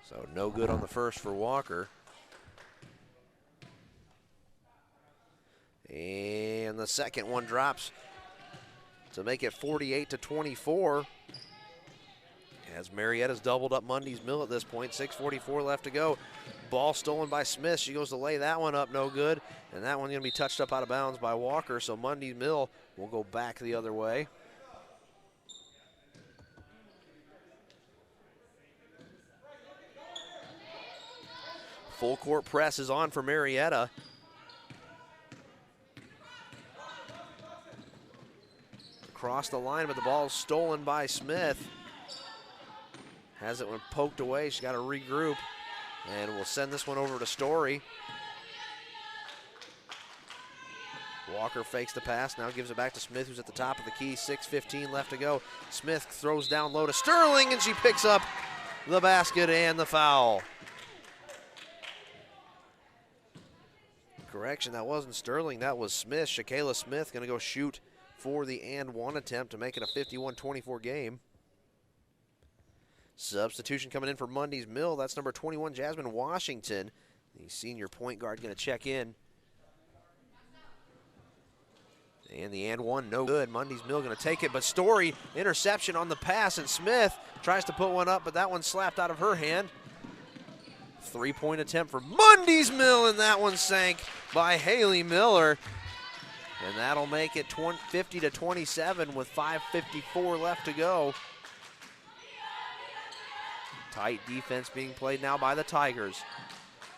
So no good on the first for Walker. And the second one drops to make it 48-24. As Marietta's doubled up Mundy's Mill at this point. 6:44 left to go. Ball stolen by Smith. She goes to lay that one up, no good. And that one's going to be touched up out of bounds by Walker. So Mundy's Mill will go back the other way. Full court press is on for Marietta. Across the line, but the ball is stolen by Smith. Has it when poked away. She's got to regroup. And we'll send this one over to Story. Walker fakes the pass, now gives it back to Smith, who's at the top of the key. 6:15 left to go. Smith throws down low to Sterling, and she picks up the basket and the foul. Correction, that wasn't Sterling, that was Smith. Shakayla Smith going to go shoot for the and one attempt to make it a 51-24 game. Substitution coming in for Mundy's Mill. That's number 21, Jasmine Washington. The senior point guard going to check in. And the and one, no good. Mundy's Mill going to take it, but Story, interception on the pass, and Smith tries to put one up, but that one slapped out of her hand. Three-point attempt for Mundy's Mill, and that one sank by Haley Miller. And that'll make it 50-27 with 5:54 left to go. Tight defense being played now by the Tigers.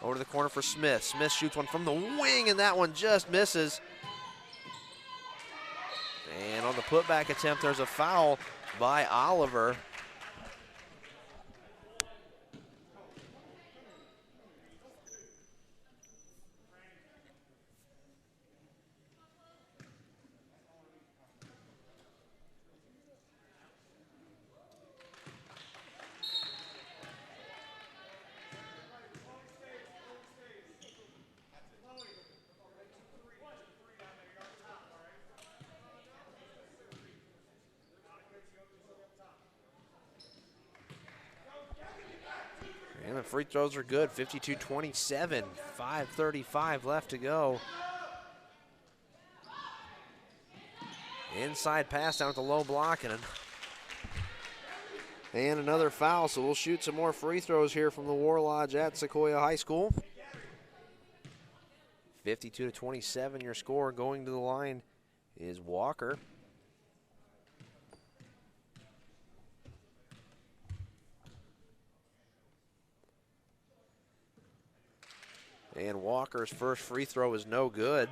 Over to the corner for Smith. Smith shoots one from the wing, and that one just misses. And on the putback attempt, there's a foul by Oliver. And the free throws are good, 52-27, 5:35 left to go. Inside pass down at the low block, and another foul, so we'll shoot some more free throws here from the War Lodge at Sequoia High School. 52-27, your score. Going to the line is Walker. And Walker's first free throw is no good.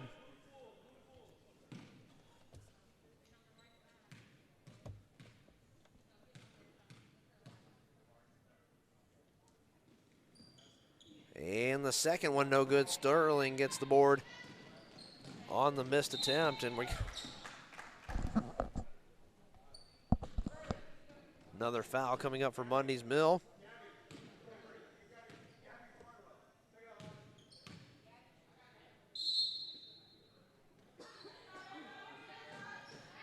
And the second one no good. Sterling gets the board on the missed attempt, and we another foul coming up for Mundy's Mill.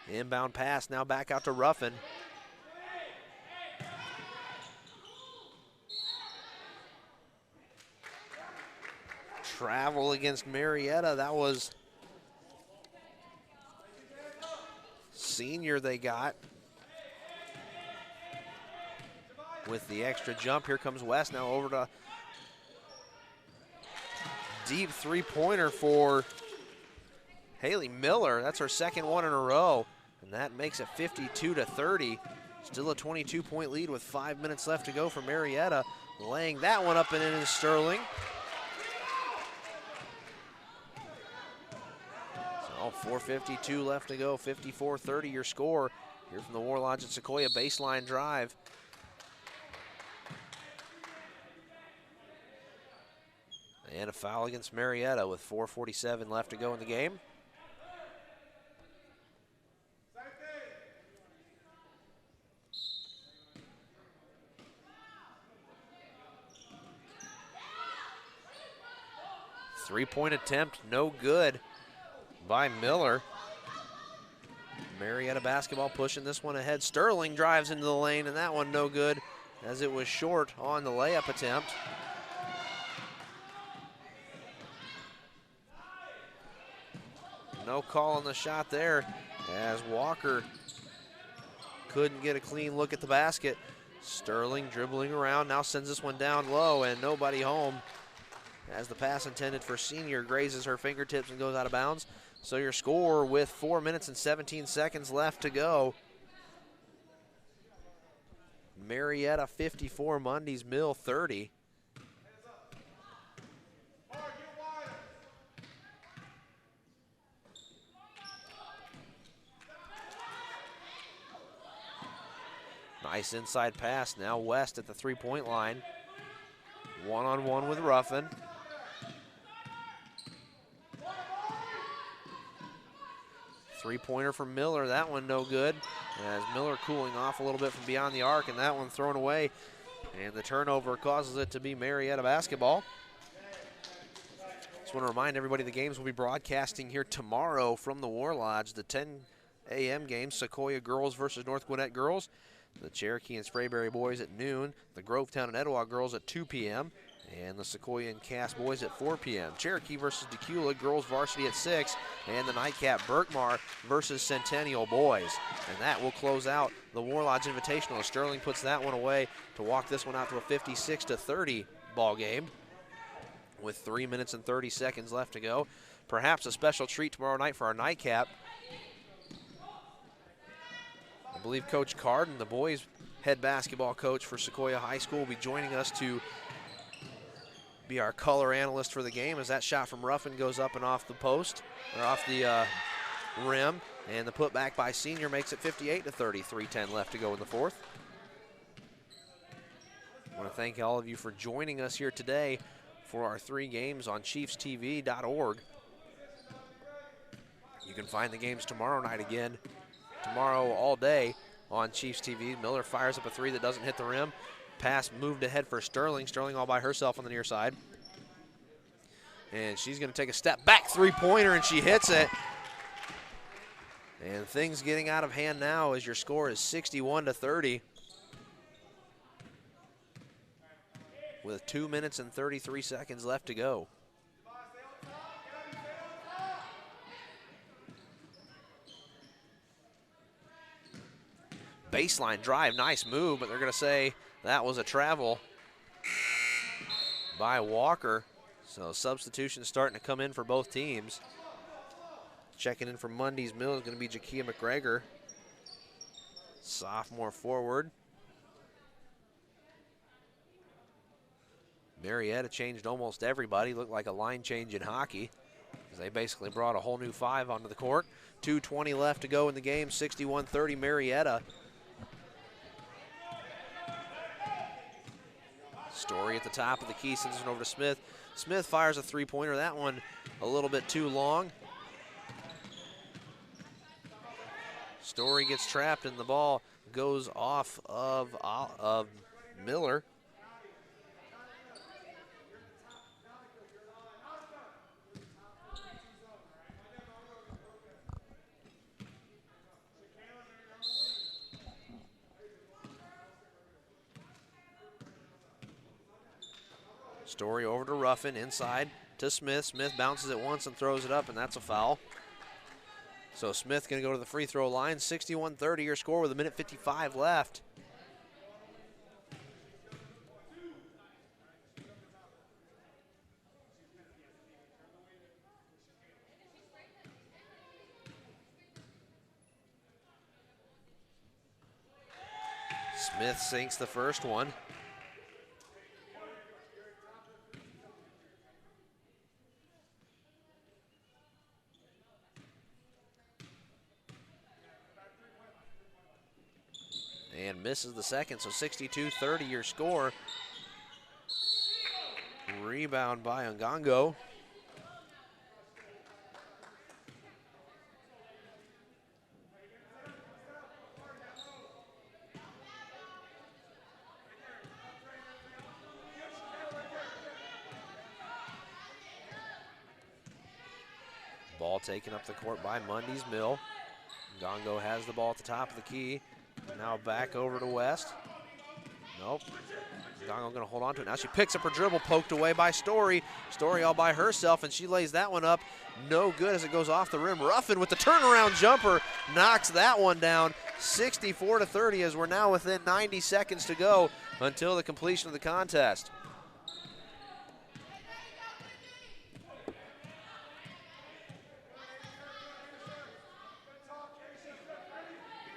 Inbound pass now back out to Ruffin. Travel against Marietta. That was senior they got. With the extra jump, here comes West now over to deep three-pointer for Haley Miller. That's her second one in a row, and that makes it 52-30. Still a 22-point lead with 5 minutes left to go for Marietta. Laying that one up and in is Sterling. So 4:52 left to go, 54-30 your score. Here from the War Lodge at Sequoia, baseline drive. And a foul against Marietta with 4:47 left to go in the game. Three-point attempt, no good by Miller. Marietta basketball pushing this one ahead. Sterling drives into the lane, and that one no good as it was short on the layup attempt. No call on the shot there as Walker couldn't get a clean look at the basket. Sterling dribbling around, now sends this one down low and nobody home as the pass intended for senior grazes her fingertips and goes out of bounds. So your score with 4 minutes and 17 seconds left to go. Marietta 54, Mundy's Mill 30. Nice inside pass, now West at the three-point line. One-on-one with Ruffin. Three-pointer from Miller, that one no good. As Miller cooling off a little bit from beyond the arc, and that one thrown away. And the turnover causes it to be Marietta basketball. Just want to remind everybody the games will be broadcasting here tomorrow from the War Lodge. The 10 a.m. game, Sequoia girls versus North Gwinnett girls. The Cherokee and Sprayberry boys at noon. The Grovetown and Etowah girls at 2 p.m. And the Sequoia and Cass boys at 4 p.m. Cherokee versus Decula, girls varsity at 6. And the nightcap, Berkmar versus Centennial boys. And that will close out the War Lodge Invitational. Sterling puts that one away to walk this one out to a 56-30 ball game with 3 minutes and 30 seconds left to go. Perhaps a special treat tomorrow night for our nightcap. I believe Coach Carden, the boys' head basketball coach for Sequoia High School, will be joining us to be our color analyst for the game as that shot from Ruffin goes up and off the post, or off the rim, and the putback by senior makes it 58-30, 3:10 left to go in the fourth. I want to thank all of you for joining us here today for our 3 games on ChiefsTV.org. You can find the games tomorrow night again, tomorrow all day on Chiefs TV. Miller fires up a 3 that doesn't hit the rim. Pass moved ahead for Sterling. Sterling all by herself on the near side. And she's going to take a step back three-pointer, and she hits it. And things getting out of hand now as your score is 61-30. With 2 minutes and 33 seconds left to go. Baseline drive, nice move, but they're going to say that was a travel by Walker. So substitutions starting to come in for both teams. Checking in for Mundy's Mill is going to be Jakia McGregor, sophomore forward. Marietta changed almost everybody. Looked like a line change in hockey, because they basically brought a whole new 5 onto the court. 2:20 left to go in the game, 61-30 Marietta. Story at the top of the key, sends it over to Smith. Smith fires a three-pointer. That one a little bit too long. Story gets trapped and the ball goes off of Miller. Story over to Ruffin, inside to Smith. Smith bounces it once and throws it up, and that's a foul. So Smith going to go to the free throw line. 61-30 your score with 1:55 left. Smith sinks the first one. And misses the second, so 62-30 your score. Rebound by Ngongo. Ball taken up the court by Mundy's Mill. Ngongo has the ball at the top of the key. Now back over to West. Nope. Ngongo gonna hold on to it. Now she picks up her dribble, poked away by Story. Story all by herself, and she lays that one up. No good as it goes off the rim. Ruffin with the turnaround jumper knocks that one down. 64-30 as we're now within 90 seconds to go until the completion of the contest.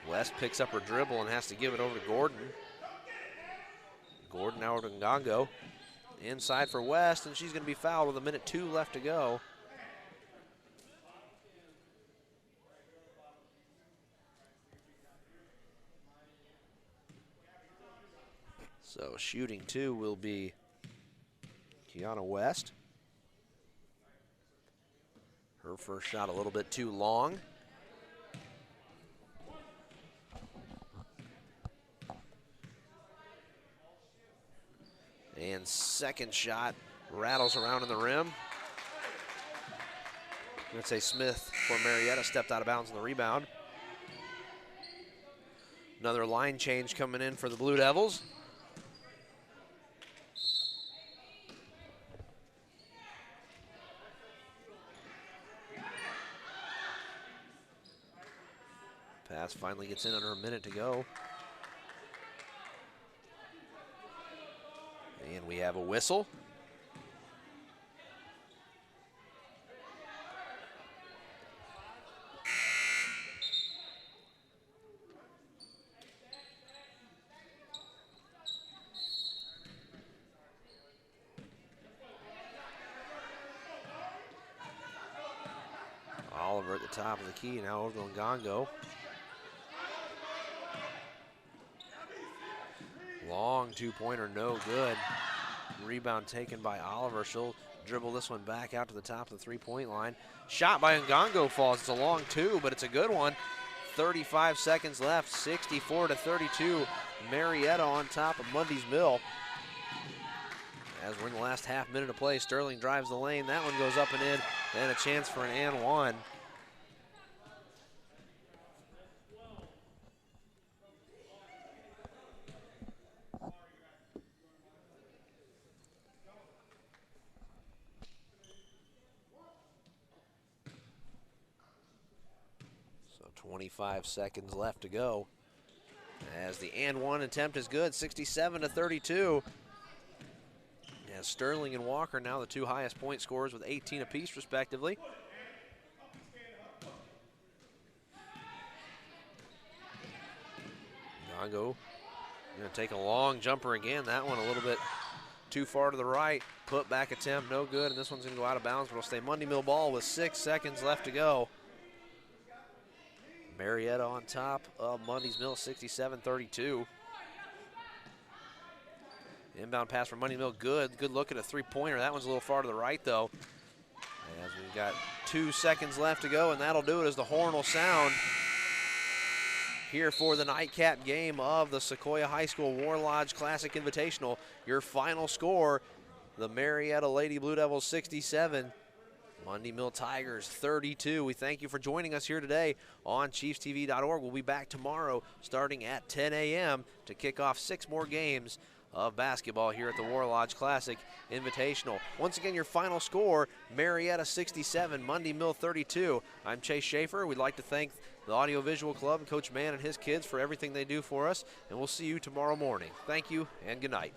West picks up her dribble and has to give it over to Gordon. Gordon now over to Ngongo. Inside for West, and she's going to be fouled with 1:02 left to go. So shooting two will be Kiana West. Her first shot a little bit too long. And second shot rattles around in the rim. I'm going to say Smith for Marietta stepped out of bounds on the rebound. Another line change coming in for the Blue Devils. Pass finally gets in under a minute to go. And we have a whistle. Oliver at the top of the key, now over to Ngongo. Long two-pointer, no good. Rebound taken by Oliver. She'll dribble this one back out to the top of the three-point line. Shot by Ngongo falls. It's a long two, but it's a good one. 35 seconds left, 64-32. Marietta on top of Mundy's Mill. As we're in the last half minute of play, Sterling drives the lane. That one goes up and in, and a chance for an and one. So 25 seconds left to go. As the and one attempt is good, 67-32. As Sterling and Walker now the two highest point scorers with 18 apiece respectively. Ngongo gonna take a long jumper again. That one a little bit too far to the right. Put back attempt, no good, and this one's gonna go out of bounds, but it'll stay Mundy Mill ball with 6 seconds left to go. Marietta on top of Mundy's Mill, 67-32. Inbound pass from Mundy Mill, good. Good look at a three-pointer. That one's a little far to the right, though. As we've got 2 seconds left to go, and that'll do it as the horn will sound here for the nightcap game of the Sequoia High School War Lodge Classic Invitational. Your final score, the Marietta Lady Blue Devils 67, Mundy Mill Tigers 32. We thank you for joining us here today on ChiefsTV.org. We'll be back tomorrow starting at 10 a.m. to kick off 6 more games of basketball here at the War Lodge Classic Invitational. Once again, your final score, Marietta 67, Mundy Mill 32. I'm Chase Schaefer. We'd like to thank the Audiovisual Club and Coach Mann and his kids for everything they do for us, and we'll see you tomorrow morning. Thank you and good night.